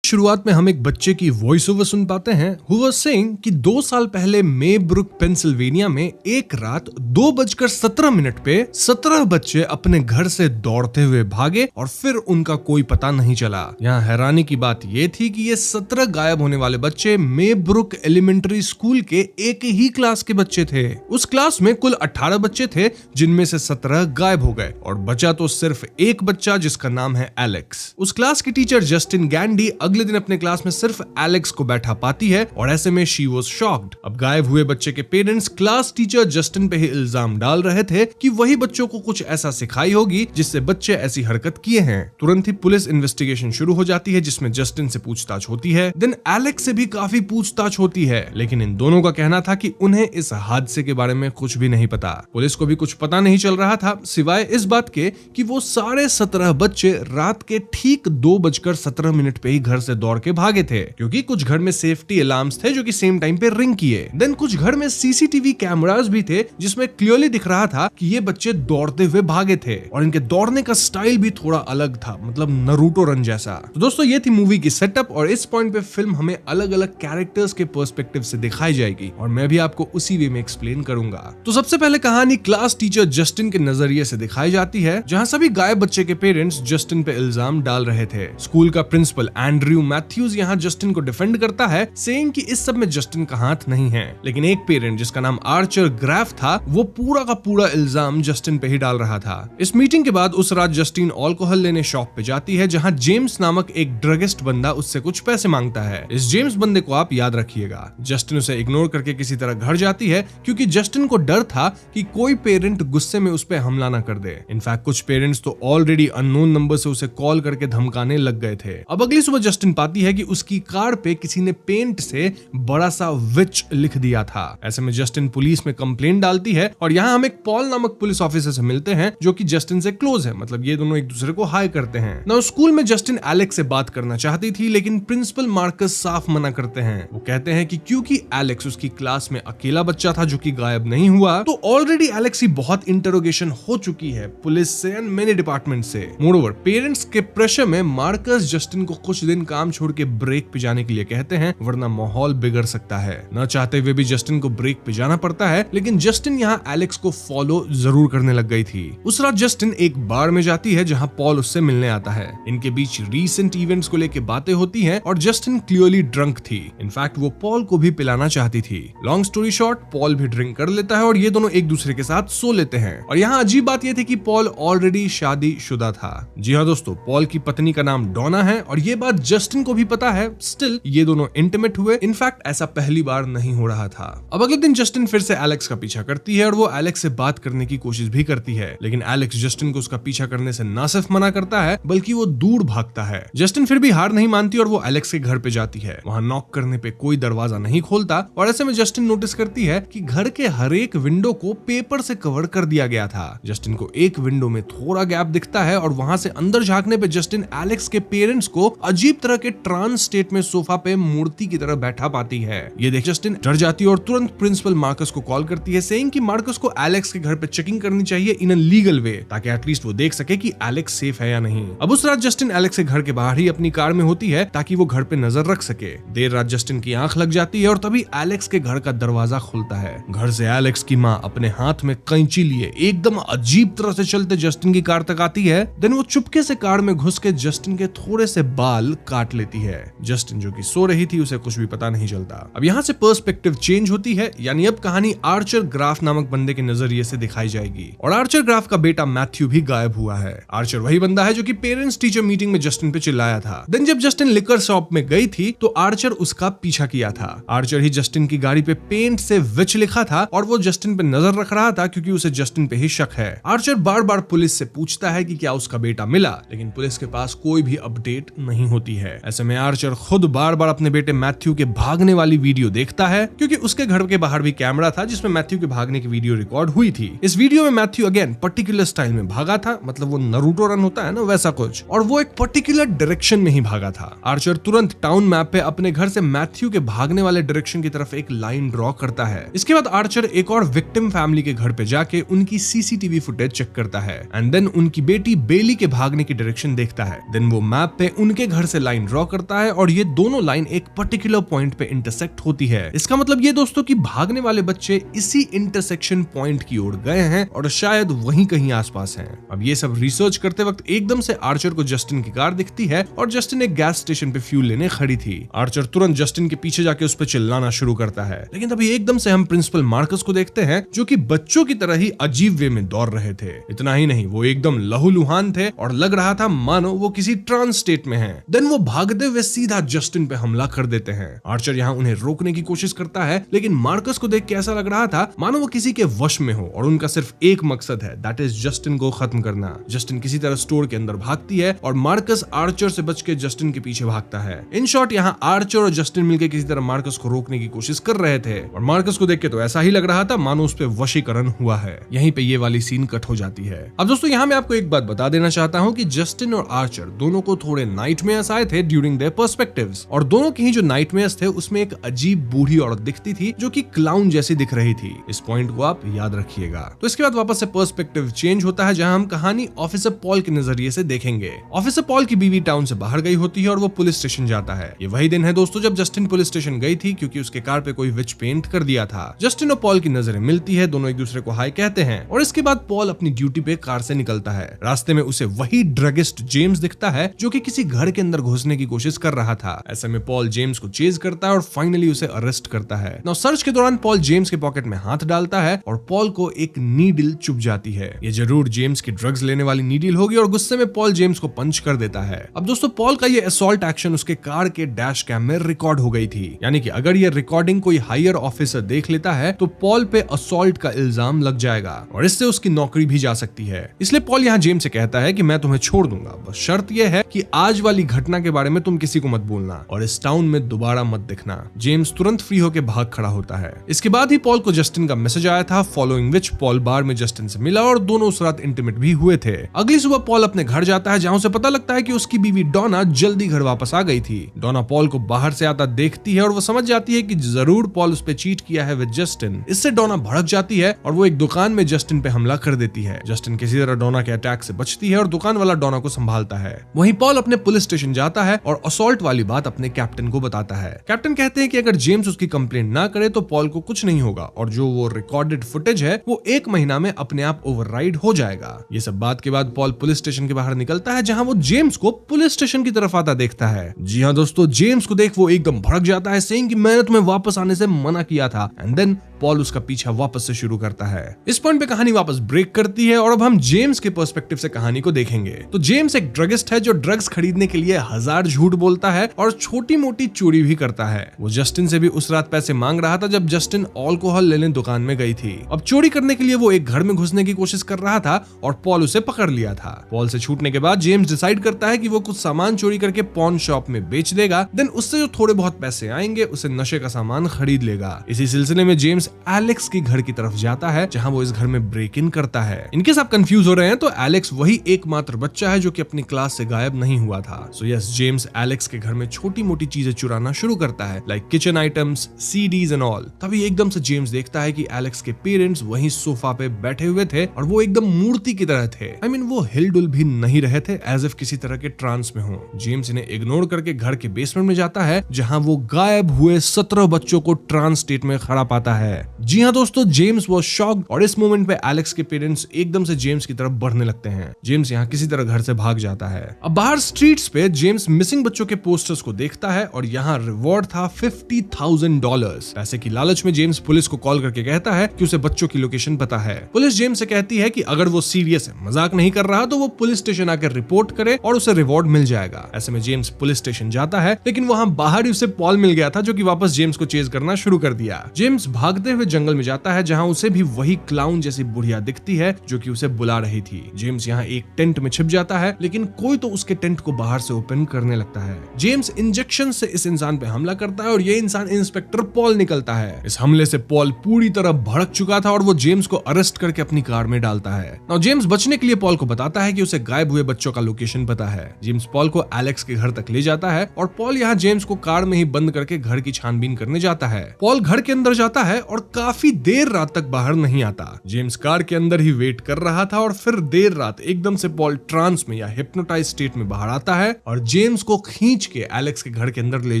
शुरुआत में हम एक बच्चे की वॉइस ओवर सुन पाते हैं हु वाज सेइंग कि 2 साल पहले मेब्रुक पेंसिल्वेनिया में एक रात 2:17 पे 17 बच्चे अपने घर से दौड़ते हुए भागे और फिर उनका कोई पता नहीं चला। यहाँ हैरानी की बात ये थी कि ये 17 गायब होने वाले बच्चे मेब्रुक एलिमेंट्री स्कूल के एक ही क्लास के बच्चे थे। उस क्लास में कुल 18 बच्चे थे जिनमें से 17 गायब हो गए और बचा तो सिर्फ एक बच्चा जिसका नाम है एलेक्स। उस क्लास की टीचर जस्टिन गैंडी अगले दिन अपने क्लास में सिर्फ एलेक्स को बैठा पाती है और ऐसे में शी वाज शॉक्ड। अब गायब हुए बच्चे के पेरेंट्स क्लास टीचर जस्टिन पे ही इल्जाम डाल रहे थे कि वही बच्चों को कुछ ऐसा सिखाई होगी जिससे बच्चे ऐसी हरकत किए हैं। तुरंत ही पुलिस इन्वेस्टिगेशन शुरू हो जाती है जिसमें जस्टिन से पूछताछ होती है, देन एलेक्स से भी काफी पूछताछ होती है, लेकिन इन दोनों का कहना था कि उन्हें इस हादसे के बारे में कुछ भी नहीं पता। पुलिस को भी कुछ पता नहीं चल रहा था सिवाय इस बात के कि वो सारे 17 बच्चे रात के ठीक 2:17 पे ही घर से दौड़ के भागे थे क्योंकि कुछ घर में सेफ्टी अलार्म्स थे जो कि सेम टाइम पे रिंग किए। देन कुछ घर में सीसीटीवी कैमरास भी थे जिसमें क्लियरली दिख रहा था कि ये बच्चे दौड़ते हुए भागे थे और इनके दौड़ने का स्टाइल भी थोड़ा अलग था, मतलब नरूटो रन जैसा। तो दोस्तों ये थी मूवी की सेटअप और इस पॉइंट पे फिल्म हमें अलग अलग कैरेक्टर्स के पर्सपेक्टिव से दिखाई जाएगी और मैं भी आपको उसी वे में एक्सप्लेन करूंगा। तो सबसे पहले कहानी क्लास टीचर जस्टिन के नजरिए से दिखाई जाती है जहां सभी गायब बच्चे के पेरेंट्स जस्टिन पे इल्जाम डाल रहे थे। स्कूल का प्रिंसिपल एंड्रयू मैथ्यूज यहाँ जस्टिन को डिफेंड करता है सेइंग कि इस सब में जस्टिन का हाथ नहीं है, लेकिन एक पेरेंट जिसका नाम आर्चर ग्राफ था वो पूरा का पूरा इल्जाम जस्टिन पे ही डाल रहा था। इस मीटिंग के बाद उस रात जस्टिन अल्कोहल लेने शॉप पे जाती है जहाँ जेम्स नामक एक ड्रगिस्ट बंदा उससे कुछ पैसे मांगता है। इस जेम्स बंदे को आप याद रखिएगा। जस्टिन उसे इग्नोर करके किसी तरह घर जाती है क्योंकि जस्टिन को डर था कि कोई पेरेंट गुस्से में उस पे हमला ना कर दे। इनफैक्ट कुछ पेरेंट्स तो ऑलरेडी अननोन नंबर से उसे कॉल करके धमकाने लग गए थे। अब अगली सुबह जस्टिन जस्टिन पाती है कि उसकी कार पे किसी ने पेंट से बड़ा सा विच लिख दिया था। ऐसे में जस्टिन पुलिस में कंप्लेंट डालती है और यहाँ हम एक पॉल नामक पुलिस ऑफिसर से मिलते हैं जो कि जस्टिन से क्लोज है, मतलब ये दोनों एक दूसरे को हाय करते हैं। ना स्कूल में जस्टिन एलेक्स से बात करना चाहती थी, लेकिन प्रिंसिपल मार्कस साफ मना करते हैं। वो कहते हैं कि क्योंकि एलेक्स उसकी क्लास में अकेला बच्चा था जो कि गायब नहीं हुआ, तो ऑलरेडी एलेक्स की बहुत इंटरोगेशन हो चुकी है पुलिस से एंड मेनी डिपार्टमेंट से। मोरओवर पेरेंट्स के प्रेशर में मार्कस जस्टिन को कुछ दिन काम छोड़ के ब्रेक पे जाने के लिए कहते हैं, वरना माहौल बिगड़ सकता है। न चाहते हुए भी जस्टिन को ब्रेक पे जाना पड़ता है, लेकिन जस्टिन यहाँ एलेक्स को फॉलो जरूर करने लग गई थी। उस रात जस्टिन एक बार में जाती है जहाँ पॉल उससे मिलने आता है। इनके बीच रीसेंट इवेंट्स को लेकर बातें होती हैं और जस्टिन क्लियरली ड्रंक थी। इनफैक्ट वो पॉल को भी पिलाना चाहती थी। लॉन्ग स्टोरी शॉर्ट, पॉल भी ड्रिंक कर लेता है और ये दोनों एक दूसरे के साथ सो लेते हैं। और यहाँ अजीब बात यह थी कि पॉल ऑलरेडी शादीशुदा था। जी हाँ दोस्तों, पॉल की पत्नी का नाम डोना है और ये बात जस्टिन को भी पता है। स्टिल ये दोनों इंटीमेट हुए। इनफैक्ट ऐसा पहली बार नहीं हो रहा था। अब अगले दिन जस्टिन फिर से एलेक्स का पीछा करती है और वो एलेक्स से बात करने की कोशिश भी करती है, लेकिन एलेक्स जस्टिन को उसका पीछा करने से ना सिर्फ मना करता है बल्कि वो दूर भागता है। जस्टिन फिर भी हार नहीं मानती और वो एलेक्स के घर पे जाती है। वहां नॉक करने पे कोई दरवाजा नहीं खोलता और ऐसे में जस्टिन नोटिस करती है कि घर के हर एक विंडो को पेपर से कवर कर दिया गया था। जस्टिन को एक विंडो में थोड़ा गैप दिखता है और वहां से अंदर झांकने पे जस्टिन एलेक्स के पेरेंट्स को अजीब तरह के ट्रांस स्टेट में सोफा पे मूर्ति की तरह बैठा पाती है। ये देख जस्टिन डर जाती है और तुरंत प्रिंसिपल मार्कस को कॉल करती है, सेइंग कि मार्कस को एलेक्स के घर पे चेकिंग करनी चाहिए इन अ लीगल वे, ताकि एटलीस्ट वो देख सके कि एलेक्स सेफ है या नहीं। अब उस रात जस्टिन एलेक्स के घर के बाहर ही अपनी कार में होती है ताकि वो घर पे नजर रख सके। देर रात जस्टिन की आंख लग जाती है और तभी एलेक्स के घर का दरवाजा खुलता है। घर से एलेक्स की माँ अपने हाथ में कैंची लिए एकदम अजीब तरह से चलते जस्टिन की कार तक आती है। देन वो चुपके से कार में घुस के जस्टिन के थोड़े से बाल काट लेती है। जस्टिन जो कि सो रही थी उसे कुछ भी पता नहीं चलता। अब यहाँ से पर्सपेक्टिव चेंज होती है, यानी अब कहानी आर्चर ग्राफ नामक बंदे के नजरिए से दिखाई जाएगी और आर्चर ग्राफ का बेटा मैथ्यू भी गायब हुआ है। आर्चर वही बंदा है जो कि पेरेंट्स टीचर मीटिंग में जस्टिन पे चिल्लाया था। देन जब जस्टिन लिकर शॉप में गई थी तो आर्चर उसका पीछा किया था। आर्चर ही जस्टिन की गाड़ी पे पेंट से विच लिखा था और वो जस्टिन पे नजर रख रहा था क्योंकि उसे जस्टिन पे ही शक है। आर्चर बार बार पुलिस से पूछता है कि क्या उसका बेटा मिला, लेकिन पुलिस के पास कोई भी अपडेट नहीं होती है। ऐसे में आर्चर खुद बार बार अपने बेटे मैथ्यू के भागने वाली वीडियो देखता है क्योंकि उसके घर के बाहर भी कैमरा था जिसमें मैथ्यू के भागने की वीडियो रिकॉर्ड हुई थी। इस वीडियो में मैथ्यू अगेन पर्टिकुलर स्टाइल में भागा था, मतलब वो नरूटो रन होता है ना वैसा कुछ, और वो एक पर्टिकुलर डायरेक्शन में ही भागा था। आर्चर तुरंत टाउन मैप पे अपने घर से मैथ्यू के भागने वाले डायरेक्शन की तरफ एक लाइन ड्रॉ करता है। इसके बाद आर्चर एक और विक्टिम फैमिली के घर पे जाके उनकी सीसीटीवी फुटेज चेक करता है एंड देन उनकी बेटी बेली के भागने की डायरेक्शन देखता है। देन वो मैप पे उनके घर से लाइन ड्रॉ करता है और ये दोनों लाइन एक पर्टिकुलर पॉइंट पे इंटरसेक्ट होती है। इसका मतलब ये दोस्तों कि भागने वाले बच्चे इसी इंटरसेक्शन पॉइंट की ओर गए हैं और शायद वहीं कहीं आसपास हैं। अब ये सब रिसर्च करते वक्त एकदम से आर्चर को जस्टिन की कार दिखती है और जस्टिन एक गैस स्टेशन पे फ्यूल लेने खड़ी थी। आर्चर तुरंत जस्टिन के पीछे जाके उस पर चिल्लाना शुरू करता है, लेकिन तभी एकदम से हम प्रिंसिपल मार्कस को देखते हैं जो कि बच्चों की तरह ही अजीब वे में दौड़ रहे थे। इतना ही नहीं, वो एकदम लहूलुहान थे और लग रहा था मानो वो किसी ट्रांस स्टेट में हैं। देन वो भागते हुए सीधा जस्टिन पे हमला कर देते हैं। आर्चर यहाँ उन्हें रोकने की कोशिश करता है, लेकिन मार्कस को देख के ऐसा लग रहा था मानो वो किसी के वश में हो और उनका सिर्फ एक मकसद है, दैट इज जस्टिन को खत्म करना। जस्टिन किसी तरह स्टोर के अंदर भागती है और मार्कस आर्चर से बच के जस्टिन के पीछे भागता है। इन शॉर्ट यहाँ आर्चर और जस्टिन मिलकर किसी तरह मार्कस को रोकने की कोशिश कर रहे थे और मार्कस को देख के तो ऐसा ही लग रहा था मानो उस पे वशीकरण हुआ है। यहीं पे ये वाली सीन कट हो जाती है। अब दोस्तों यहाँ मैं आपको एक बात बता देना चाहता हूँ कि जस्टिन और आर्चर दोनों को थोड़े नाइटमेयर्स आए थे ड्यूरिंग देयर पर्सपेक्टिव्स, और दोनों के ही जो नाइटमेयर्स थे उसमें एक अजीब बूढ़ी औरत दिखती थी जो कि क्लाउन जैसी दिख रही थी। इस पॉइंट को आप याद रखिएगा। तो इसके बाद वापस से पर्सपेक्टिव चेंज होता है जहां हम कहानी ऑफिसर पॉल के नजरिए से देखेंगे। ऑफिसर पॉल की बीवी टाउन से बाहर गई होती है और वो पुलिस स्टेशन जाता है। ये वही दिन है दोस्तों जब जस्टिन पुलिस स्टेशन गई थी क्योंकि उसके कार पे कोई विच पेंट कर दिया था। जस्टिन और पॉल की नजरें मिलती है, दोनों एक दूसरे को हाय कहते हैं और इसके बाद पॉल अपनी ड्यूटी पे कार से निकलता है। रास्ते में उसे वही ड्रगिस्ट जेम्स दिखता है जो कि किसी घर के अंदर घुसने की कोशिश कर रहा था। ऐसे में पॉल जेम्स को चेज करता है और फाइनली उसे अरेस्ट करता है। नाउ सर्च के दौरान पॉल जेम्स के पॉकेट में हाथ डालता है और पॉल को एक नीडल चुभ जाती है। ये जरूर जेम्स की ड्रग्स लेने वाली नीडल होगी और गुस्से में पॉल जेम्स को पंच कर देता है। अब दोस्तों पॉल का ये असॉल्ट एक्शन उसके कार के डैश कैम में रिकॉर्ड हो गई थी, यानी कि अगर ये रिकॉर्डिंग कोई हायर ऑफिसर देख लेता है तो पॉल पे असॉल्ट का इल्जाम लग जाएगा और इससे उसकी नौकरी भी जा सकती है। इसलिए पॉल यहाँ जेम्स से कहता है कि मैं तुम्हें छोड़ दूंगा, बस शर्त यह है कि आज वाली घटना के के बारे में तुम किसी को मत बोलना और इस टाउन में दोबारा मत दिखना। जेम्स तुरंत फ्री होकर भाग खड़ा होता है। इसके बाद ही पॉल को जस्टिन का मैसेज आया था, फॉलोइंग विच पॉल बार में जस्टिन से मिला और दोनों उस रात इंटीमेट भी हुए थे। अगली सुबह पॉल अपने घर जाता है, जहां उसे पता लगता है कि उसकी बीवी डोना जल्दी घर वापस आ गई थी। डोना पॉल को बाहर से आता देखती है और वो समझ जाती है कि जरूर पॉल उस पे चीट किया है विद जस्टिन। इससे डोना भड़क जाती है और वो एक दुकान में जस्टिन पे हमला कर देती है। जस्टिन किसी तरह डोना के अटैक से बचती है और दुकान वाला डोना को संभालता है। वहीं पॉल अपने पुलिस स्टेशन जाता है और असॉल्ट वाली बात अपने कैप्टन को बताता है। कैप्टन कहते हैं कि अगर जेम्स उसकी कंप्लेंट ना करे तो पॉल को कुछ नहीं होगा और जो वो रिकॉर्डेड फुटेज है वो 1 महीना में अपने आप ओवरराइड हो जाएगा। ये सब बात के बाद पॉल पुलिस स्टेशन के बाहर निकलता है, जहां वो जेम्स को पुलिस स्टेशन की तरफ आता देखता है। जी हाँ दोस्तों, जेम्स को देख वो एकदम भड़क जाता है, सेइंग कि मैंने तुम्हें वापस आने से मना किया था। एंड देन पॉल उसका पीछा वापस से शुरू करता है। इस पॉइंट पे कहानी वापस ब्रेक करती है और अब हम जेम्स के पर्सपेक्टिव से कहानी को देखेंगे। तो जेम्स एक ड्रगिस्ट है जो ड्रग्स खरीदने के लिए 1000 झूठ बोलता है और छोटी मोटी चोरी भी करता है। वो जस्टिन से भी उस रात पैसे मांग रहा था जब जस्टिन अल्कोहल लेने दुकान में गई थी। अब चोरी करने के लिए वो एक घर में घुसने की कोशिश कर रहा था और पॉल उसे पकड़ लिया था। पॉल से छूटने के बाद जेम्स डिसाइड करता है कि वो कुछ सामान चोरी करके पॉन शॉप में बेच देगा, देन उससे जो थोड़े बहुत पैसे आएंगे उसे नशे का सामान खरीद लेगा। इसी सिलसिले में जेम्स एलेक्स की घर की तरफ जाता है, जहां वो इस घर में ब्रेक इन करता है। इनकेस आप कंफ्यूज हो रहे हैं तो एलेक्स वही एकमात्र बच्चा है जो कि अपनी क्लास से गायब नहीं हुआ था। सो यस, जेम्स एलेक्स के घर में छोटी मोटी चीजें चुराना शुरू करता है, like kitchen items, CDs and all. तभी एकदम से जेम्स देखता है कि एलेक्स के पेरेंट्स वहीं सोफा पे बैठे हुए थे और वो एकदम मूर्ति की तरह थे। I mean, वो हिलडुल भी नहीं रहे थे, एज इफ किसी तरह के ट्रांस में हो। जेम्स इन्हें इग्नोर करके घर के बेसमेंट में जाता है, जहां वो गायब हुए 17 बच्चों को ट्रांस स्टेट में खड़ा पाता है। जी हाँ दोस्तों, जेम्स वाज शॉक्ड और इस मोमेंट पे एलेक्स के पेरेंट्स एकदम से जेम्स की तरफ बढ़ने लगते हैं। जेम्स यहाँ किसी तरह घर से भाग जाता है। अब बाहर स्ट्रीट्स पे जेम्स मिसिंग बच्चों के पोस्टर्स को देखता है और यहाँ रिवॉर्ड था $50,000। पैसे की लालच में जेम्स पुलिस को कॉल करके कहता है कि उसे बच्चों की लोकेशन पता है। पुलिस जेम्स से कहती है कि अगर वो सीरियस है, मजाक नहीं कर रहा, तो वो पुलिस स्टेशन आकर रिपोर्ट करे और उसे रिवॉर्ड मिल जाएगा। ऐसे में जेम्स पुलिस स्टेशन जाता है, लेकिन वहां बाहर ही उसे पॉल मिल गया था, जो कि वापस जेम्स को चेज करना शुरू कर दिया। जेम्स भागते हुए जंगल में जाता है, जहां उसे भी वही क्लाउन जैसी बुढ़िया दिखती है जो कि उसे बुला रही थी। जेम्स यहाँ एक टेंट में छिप जाता है, लेकिन कोई तो उसके टेंट को बाहर से ओपन करने लगता है। जेम्स इंजेक्शन से इस इंसान पे हमला करता है और ये इंसान इंस्पेक्टर पॉल निकलता है। इस हमले से पॉल पूरी तरह भड़क चुका था और वो जेम्स को अरेस्ट करके अपनी कार में डालता है। नाउ जेम्स बचने के लिए पॉल को बताता है कि उसे गायब हुए बच्चों का लोकेशन पता है। जेम्स पॉल को एलेक्स के घर तक ले जाता है और पॉल यहाँ जेम्स को कार में ही बंद करके घर की छानबीन करने जाता है। पॉल घर के अंदर जाता है और काफी देर रात तक बाहर नहीं आता। जेम्स कार के अंदर ही वेट कर रहा था और फिर देर रात एकदम से पॉल ट्रांस में या हिप्नोटाइज स्टेट में बाहर आता है और जेम्स को खींच के एलेक्स के घर के अंदर ले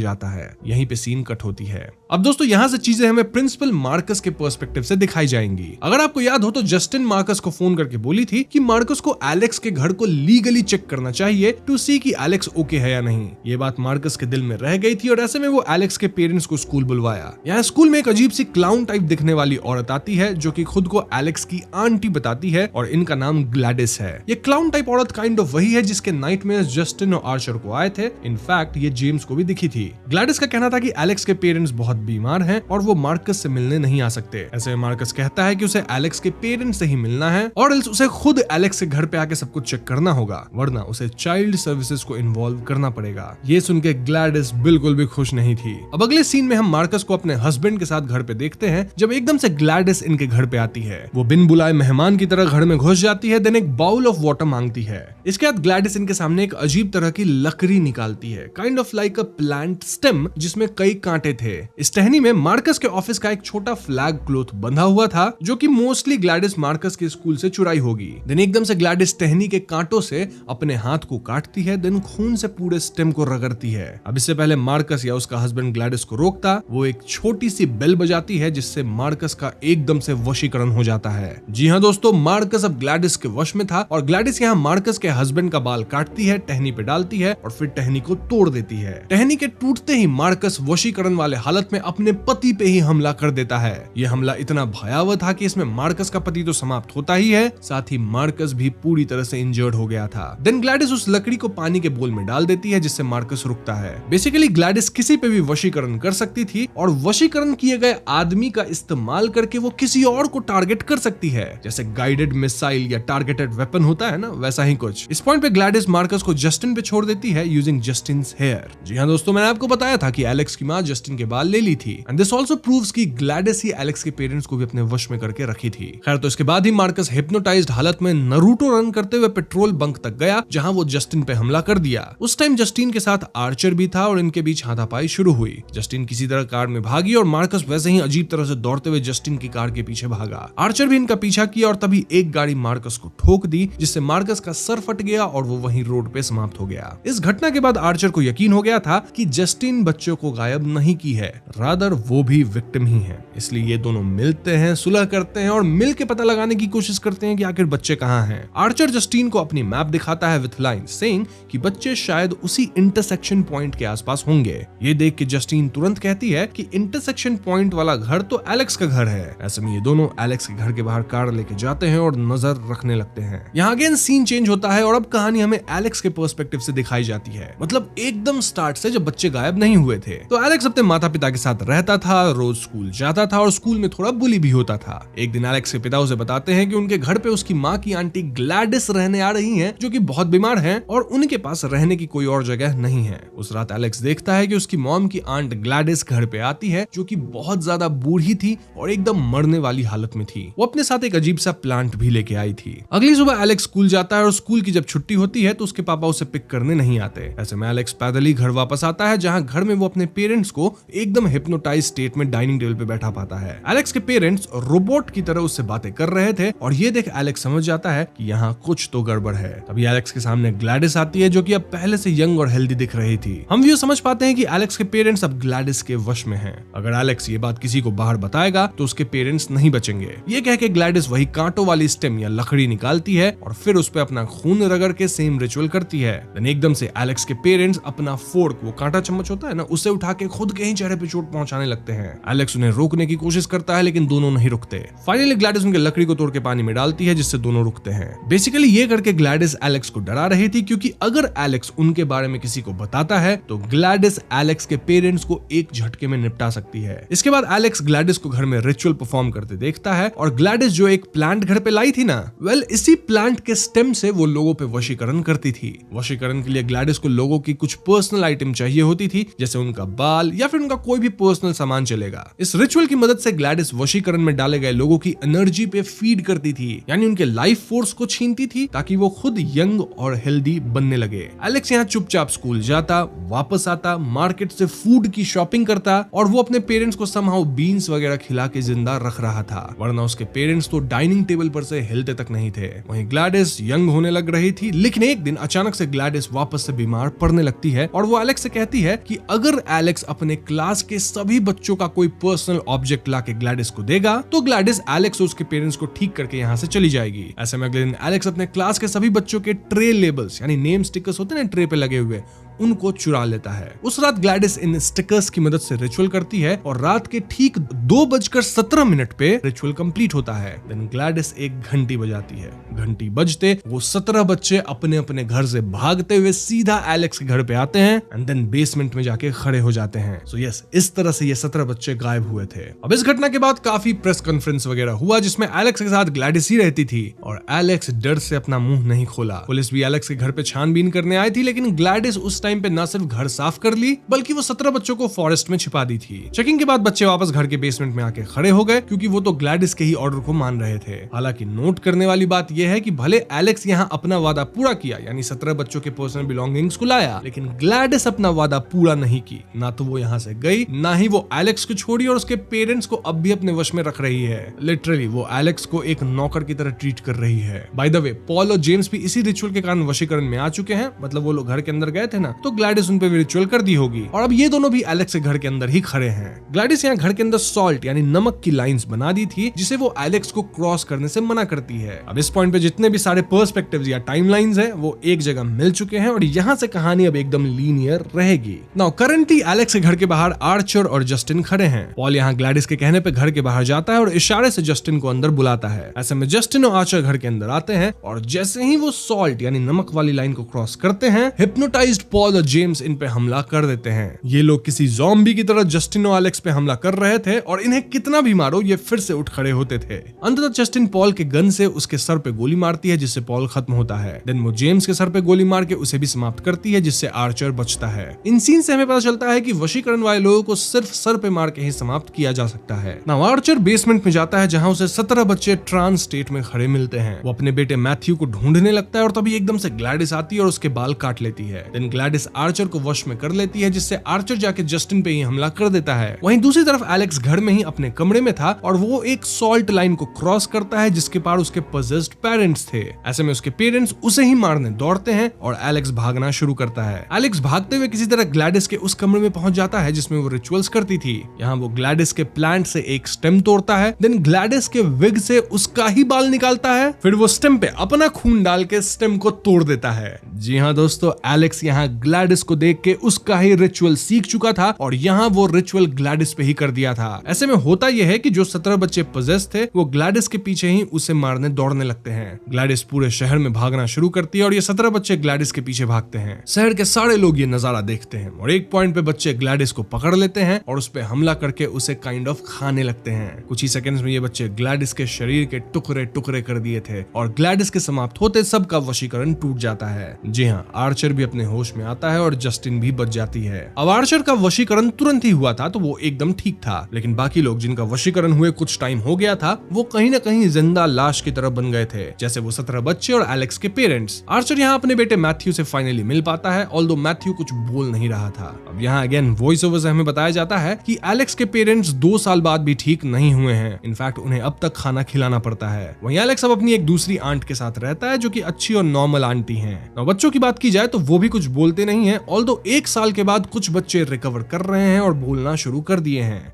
जाता है। यहीं पे सीन कट होती है। अब दोस्तों यहाँ से चीजें हमें प्रिंसिपल मार्कस के पर्सपेक्टिव से दिखाई जाएंगी। अगर आपको याद हो तो जस्टिन मार्कस को फोन करके बोली थी कि मार्कस को एलेक्स के घर को लीगली चेक करना चाहिए टू सी कि एलेक्स ओके है या नहीं। ये बात मार्कस के दिल में रह गई थी और ऐसे में वो एलेक्स के पेरेंट्स को स्कूल बुलवाया। यहाँ स्कूल में एक अजीब सी क्लाउन टाइप दिखने वाली औरत आती है जो कि खुद को एलेक्स की आंटी बताती है और इनका नाम ग्लैडिस है। ये क्लाउन टाइप औरत काइंड ऑफ वही है जिसके नाइटमेयर्स जस्टिन और आर्चर को आए थे। इनफैक्ट ये जेम्स को भी दिखी थी। ग्लैडिस का कहना था कि एलेक्स के पेरेंट्स बहुत बीमार हैं और वो मार्कस से मिलने नहीं आ सकते। ऐसे में मार्कस कहता है कि उसे एलेक्स के पेरेंट्स से ही मिलना है और उसे खुद एलेक्स के घर पे आके सब कुछ चेक करना होगा, वरना उसे चाइल्ड सर्विसेज को इन्वॉल्व करना पड़ेगा। ये सुन के ग्लैडिस बिल्कुल भी खुश नहीं थी। अब अगले सीन में हम मार्कस को अपने हस्बैंड के साथ घर पे देखते हैं, जब एकदम से ग्लैडिस इनके घर पे आती है। वो बिन बुलाए मेहमान की तरह घर में घुस जाती है, देन एक बाउल ऑफ वाटर मांगती है। इसके बाद ग्लैडिस इनके सामने एक अजीब तरह की लकड़ी निकालती है, kind of like a plant stem, जिसमें कई कांटे थे। इस टहनी में मार्कस के ऑफिस का एक छोटा फ्लैग क्लॉथ बंधा हुआ था, जो कि मोस्टली ग्लैडिस मार्कस के स्कूल से चुराई होगी। देन एकदम से ग्लैडिस टहनी के कांटों से अपने हाथ को काटती है, देन खून से पूरे स्टेम को रगड़ती है। अब इससे पहले मार्कस या उसका हस्बैंड ग्लैडिस को रोकता, वो एक छोटी सी बेल बजाती है, जिससे मार्कस का एकदम से वशीकरण हो जाता है। जी हाँ दोस्तों, मार्कस अब ग्लैडिस के वश में था और ग्लैडिस यहाँ मार्कस के हस्बैंड का बाल काटती है, टहनी पे डालती है और फिर टहनी को तोड़ देती है। टहनी के टूटते ही मार्कस वशीकरण वाले हालत में अपने पति पे ही हमला कर देता है। यह हमला इतना भयावह था कि इसमें मार्कस का पति तो समाप्त होता ही है, साथ ही मार्कस भी पूरी तरह से इंजर्ड हो गया था। देन ग्लैडिस उस लकड़ी को पानी के बोल में डाल देती है, जिससे मार्कस रुकता है। बेसिकली ग्लैडिस किसी पे भी वशीकरण कर सकती थी और वशीकरण किए गए आदमी उन्हीं का इस्तेमाल करके वो किसी और को टारगेट कर सकती है, जैसे गाइडेड मिसाइल या टारगेटेड वेपन होता है ना, वैसा ही कुछ। इस पॉइंट पे ग्लैडिस मार्कस को जस्टिन पे छोड़ देती है यूजिंग जस्टिन्स हेयर। जी हाँ दोस्तों, मैंने आपको बताया था कि एलेक्स की माँ जस्टिन के बाल ले ली थी, एंड दिस आल्सो प्रूव्स कि ग्लैडिस ही एलेक्स के पेरेंट्स को भी अपने वश में करके रखी थी। खैर, तो इसके बाद ही मार्कस हिप्नोटाइज्ड हालत में नरूटो रन करते हुए पेट्रोल बंक तक गया, जहां वो जस्टिन पे हमला कर दिया। उस टाइम जस्टिन के साथ आर्चर भी था और इनके बीच हाथापाई शुरू हुई। जस्टिन किसी तरह कार में भागी और मार्कस वैसे ही अजीब तरह से दौड़ते हुए जस्टिन की कार के पीछे भागा। आर्चर भी इनका पीछा किया और तभी एक गाड़ी मार्कस को ठोक दी, जिससे मार्कस का सर फट गया और वो वहीं रोड पे समाप्त हो गया। इस घटना के बाद आर्चर को यकीन हो गया था कि जस्टिन बच्चों को गायब नहीं की है, रादर वो भी विक्टिम ही है। इसलिए ये दोनों मिलते हैं, सुलह करते हैं और मिल के पता लगाने की कोशिश करते हैं कि आखिर बच्चे कहाँ हैं। आर्चर जस्टिन को अपनी मैप दिखाता है विथ लाइन सेइंग कि बच्चे शायद उसी इंटरसेक्शन पॉइंट के आसपास होंगे। ये देख के जस्टिन तुरंत कहती है कि इंटरसेक्शन पॉइंट वाला घर तो एलेक्स का घर है। ऐसे में ये दोनों एलेक्स के घर के बाहर कार लेके जाते हैं और नजर रखने लगते हैं। यहाँ अगेन सीन चेंज होता है और अब कहानी हमें एलेक्स के पर्सपेक्टिव से दिखाई जाती है, मतलब एकदम स्टार्ट से जब बच्चे गायब नहीं हुए थे। तो एलेक्स अपने माता पिता के साथ रहता था, रोज स्कूल जाता था और स्कूल में थोड़ा बुली भी होता था। एक दिन एलेक्स के पिता उसे बताते हैं कि उनके घर पे उसकी माँ की आंटी ग्लैडिस रहने आ रही हैं, जो कि बहुत बीमार हैं और उनके पास रहने की कोई और जगह नहीं है। उस रात एलेक्स देखता है कि उसकी मॉम की आंट ग्लैडिस घर पे आती है, जो कि बहुत ज्यादा बूढ़ी थी और एकदम मरने वाली हालत में थी। वो अपने साथ एक अजीब सा प्लांट भी लेके आई थी। अगली सुबह एलेक्स स्कूल जाता है और स्कूल की जब छुट्टी होती है तो उसके पापा उसे पिक करने नहीं आते। ऐसे में एलेक्स पैदल ही घर वापस आता है, जहां घर में वो अपने पेरेंट्स को एकदम हिप्नोटाइज स्टेट में डाइनिंग टेबल पे बैठा पाता है। एलेक्स के पेरेंट्स रोबोट की तरह उससे बातें कर रहे थे और ये देख एलेक्स समझ जाता है कि यहाँ कुछ तो गड़बड़ है। तभी एलेक्स के सामने ग्लैडिस आती है, जो कि अब पहले से यंग और हेल्दी दिख रही थी। हम भी समझ पाते हैं कि एलेक्स के पेरेंट्स अब ग्लैडिस के वश में हैं। अगर एलेक्स ये बात किसी को बाहर बताएगा तो उसके पेरेंट्स नहीं बचेंगे। ये कह के ग्लैडिस वही कांटों वाली स्टेम या लकड़ी निकालती है और फिर उस पे अपना खून रगड़ के सेम रिचुअल करती है। देन एकदम से एलेक्स के पेरेंट्स अपना फोर्क, वो कांटा चम्मच होता है ना, उसे उठा के खुद के ही चेहरे पे चोट पहुंचाने लगते हैं। एलेक्स उन्हें रोकने की कोशिश करता है लेकिन दोनों नहीं रुकते। फाइनली ग्लैडिस उनके लकड़ी को तोड़ के पानी में डालती है, जिससे दोनों रुकते हैं। बेसिकली ये करके ग्लैडिस एलेक्स को डरा रही थी, क्योंकि अगर एलेक्स उनके बारे में किसी को बताता है तो ग्लैडिस एलेक्स के पेरेंट्स को एक झटके में निपटा सकती है। इसके बाद एलेक्स ग्लैडिस को घर में रिचुअल परफॉर्म करते देखता है और ग्लैडिस जो एक प्लांट घर पे लाई थी ना, वेल इसी प्लांट के स्टेम से वो लोगों पे वशीकरण करती थी। वशीकरण के लिए ग्लैडिस को लोगों की कुछ पर्सनल आइटम चाहिए होती थी, जैसे उनका बाल या फिर उनका कोई भी पर्सनल सामान चलेगा। इस रिचुअल की मदद से ग्लैडिस वशीकरण में डाले गए लोगों की एनर्जी पे फीड करती थी, यानी उनके लाइफ फोर्स को छीनती थी ताकि वो खुद यंग और हेल्दी बनने लगे। एलेक्स यहाँ चुपचाप स्कूल जाता, वापस आता, मार्केट से फूड की शॉपिंग करता और वो अपने पेरेंट्स को समहाउ बीन्स वगैरह खिला के जिंदा रख रहा था, वरना उसके पेरेंट्स तो डाइनिंग टेबल पर से हिलते तक नहीं थे। वहीं ग्लैडिस यंग होने लग रही थी, लेकिन एक दिन अचानक से ग्लैडिस वापस से बीमार पड़ने लगती है और वो एलेक्स से कहती है कि अगर एलेक्स अपने क्लास के सभी बच्चों का कोई पर्सनल ऑब्जेक्ट लाके ग्लैडिस को देगा तो ग्लैडिस एलेक्स और उसके पेरेंट्स को ठीक करके यहाँ से चली जाएगी। ऐसे में अगले दिन एलेक्स अपने क्लास के सभी बच्चों के ट्रे लेबल्स यानी नेम स्टिकर्स होते हैं ना ट्रे पे लगे हुए, उनको चुरा लेता है। उस रात ग्लैडिस इन स्टिकर्स की मदद से रिचुअल करती है और रात के ठीक 2:17 पे रिचुअल कंप्लीट होता है। देन ग्लैडिस एक घंटी बजाती है। घंटी बजते वो 17 बच्चे अपने अपने घर से भागते हुए सीधा एलेक्स के घर पे आते हैं एंड देन बेसमेंट में जाके खड़े हो जाते हैं। सो यस, इस तरह से ये 17 बच्चे गायब हुए थे। अब इस घटना के बाद काफी प्रेस कॉन्फ्रेंस वगैरह हुआ, जिसमें एलेक्स के साथ ग्लैडिस ही रहती थी और एलेक्स डर से अपना मुंह नहीं खोला। पुलिस भी एलेक्स के घर पे छानबीन करने आई थी, लेकिन ग्लैडिस उस टाइम पे न सिर्फ घर साफ कर ली बल्कि वो 17 बच्चों को फॉरेस्ट में छिपा दी थी। चेकिंग के बाद बच्चे वापस घर के बेसमेंट में आके खड़े हो गए, क्योंकि वो तो ग्लैडिस के ही ऑर्डर को मान रहे थे। हालांकि नोट करने वाली बात यह है कि भले एलेक्स यहाँ अपना वादा पूरा किया, यानी 17 बच्चों के पर्सनल बिलोंगिंग्स को लाया, लेकिन ग्लैडिस अपना वादा पूरा नहीं की। ना तो वो यहाँ से गई, ना ही वो एलेक्स को छोड़ी और उसके पेरेंट्स को अब भी अपने वश में रख रही है। लिटरली वो एलेक्स को एक नौकर की तरह ट्रीट कर रही है। बाय द वे, पॉल और जेम्स भी इसी रिचुअल के कारण वशीकरण में आ चुके हैं, मतलब वो लोग घर के अंदर गए थे ना, तो ग्लैडिस उन पे भी रिचुअल कर दी होगी और अब ये दोनों भी एलेक्स के घर के अंदर ही खड़े हैं। ग्लैडिस यहाँ घर के अंदर सॉल्ट यानी नमक की लाइंस बना दी थी, जिसे वो एलेक्स को क्रॉस करने से मना करती है। अब इस पॉइंट पे जितने भी सारे पर्सपेक्टिव्स या टाइमलाइंस हैं वो एक जगह मिल चुके हैं और यहाँ से कहानी अब एकदम लीनियर रहेगी। नाउ करंटली एलेक्स के घर के बाहर आर्चर और जस्टिन खड़े हैं। पॉल यहाँ ग्लैडिस के कहने पे घर के बाहर जाता है और इशारे से जस्टिन को अंदर बुलाता है। ऐसे में जस्टिन और आर्चर घर के अंदर आते हैं और जैसे ही वो सॉल्ट यानी नमक वाली लाइन को क्रॉस करते हैं, हिप्नोटाइज्ड पॉल और जेम्स इन पे हमला कर देते हैं। ये लोग किसी ज़ॉम्बी की तरह जस्टिन और एलेक्स पे हमला कर रहे थे और इन्हें कितना भी मारो ये फिर से उठ खड़े होते थे। अंततः जस्टिन पॉल के गन से उसके सर पे गोली मारती है जिससे पॉल खत्म होता है। देन वो जेम्स के सर पे गोली मार के उसे भी समाप्त करती है जिससे आर्चर बचता है। इन सीन से हमें पता चलता है कि वशीकरण वाले लोगों को सिर्फ सर पे मार के ही समाप्त किया जा सकता है। नाउ आर्चर बेसमेंट में जाता है जहां उसे 17 बच्चे ट्रांस स्टेट में खड़े मिलते हैं। वो अपने बेटे मैथ्यू को ढूंढने लगता है और तभी एकदम से ग्लैडिस आती है और उसके बाल काट लेती है। देन ग्लैडिस आर्चर को वश में कर लेती है जिससे आर्चर जाके जस्टिन पे ही हमला कर देता है। वहीं दूसरी तरफ एलेक्स घर में ही अपने कमरे में था और वो एक सॉल्ट लाइन को क्रॉस करता है जिसके पार उसके पजेस्ड पेरेंट्स थे। ऐसे में उसके पेरेंट्स उसे ही मारने दौड़ते हैं और एलेक्स भागना शुरू करता है। एलेक्स भागते हुए किसी तरह ग्लैडिस के उस कमरे में पहुंच जाता है जिसमें वो रिचुअल्स करती थी। यहाँ वो ग्लैडिस के प्लांट से एक स्टेम तोड़ता है। देन ग्लैडिस के विग से उसका ही बाल निकालता है। फिर वो स्टेम पे अपना खून डाल के स्टेम को तोड़ देता है। जी हाँ दोस्तों, एलेक्स यहाँ ग्लैडिस को देख के उसका ही रिचुअल सीख चुका था और यहाँ वो रिचुअल ग्लैडिस पे ही कर दिया था। ऐसे में होता यह है कि जो 17 बच्चे पजेस थे वो ग्लैडिस के पीछे ही उसे मारने दौड़ने लगते हैं। ग्लैडिस पूरे शहर में भागना शुरू करती है और ये 17 बच्चे ग्लैडिस के पीछे भागते हैं। शहर के सारे लोग ये नजारा देखते हैं और एक पॉइंट पे बच्चे ग्लैडिस को पकड़ लेते हैं और उस पे हमला करके उसे काइंड ऑफ खाने लगते हैं। कुछ ही सेकंड्स में ये बच्चे ग्लैडिस के शरीर के टुकड़े टुकड़े कर दिए थे और ग्लैडिस के समाप्त होते सबका वशीकरण टूट जाता है। जी हाँ, आर्चर भी अपने होश में आता है और जस्टिन भी बच जाती है। अब आर्चर का वशीकरण तुरंत ही हुआ था तो वो एकदम ठीक था, लेकिन बाकी लोग जिनका वशीकरण हुए कुछ टाइम हो गया था वो कहीं ना कहीं जिंदा लाश की तरह बन गए थे, जैसे वो 17 बच्चे और एलेक्स के पेरेंट्स। आर्चर यहाँ अपने बेटे मैथ्यू से फाइनली मिल पाता है, ऑल्दो मैथ्यू कुछ बोल नहीं रहा था। अब यहाँ अगेन वॉइस ओवर से हमें बताया जाता है कि एलेक्स के पेरेंट्स 2 साल बाद भी ठीक नहीं हुए हैं। इनफैक्ट उन्हें अब तक खाना खिलाना पड़ता है। वहीं एलेक्स अब अपनी एक दूसरी आंट के साथ रहता है जो कि अच्छी और नॉर्मल आंटी हैं। बच्चों की बात की जाए तो वो भी कुछ बोलते नहीं है, ऑल्दो 1 साल के बाद कुछ बच्चे रिकवर कर रहे हैं और बोलना शुरू कर दिए हैं।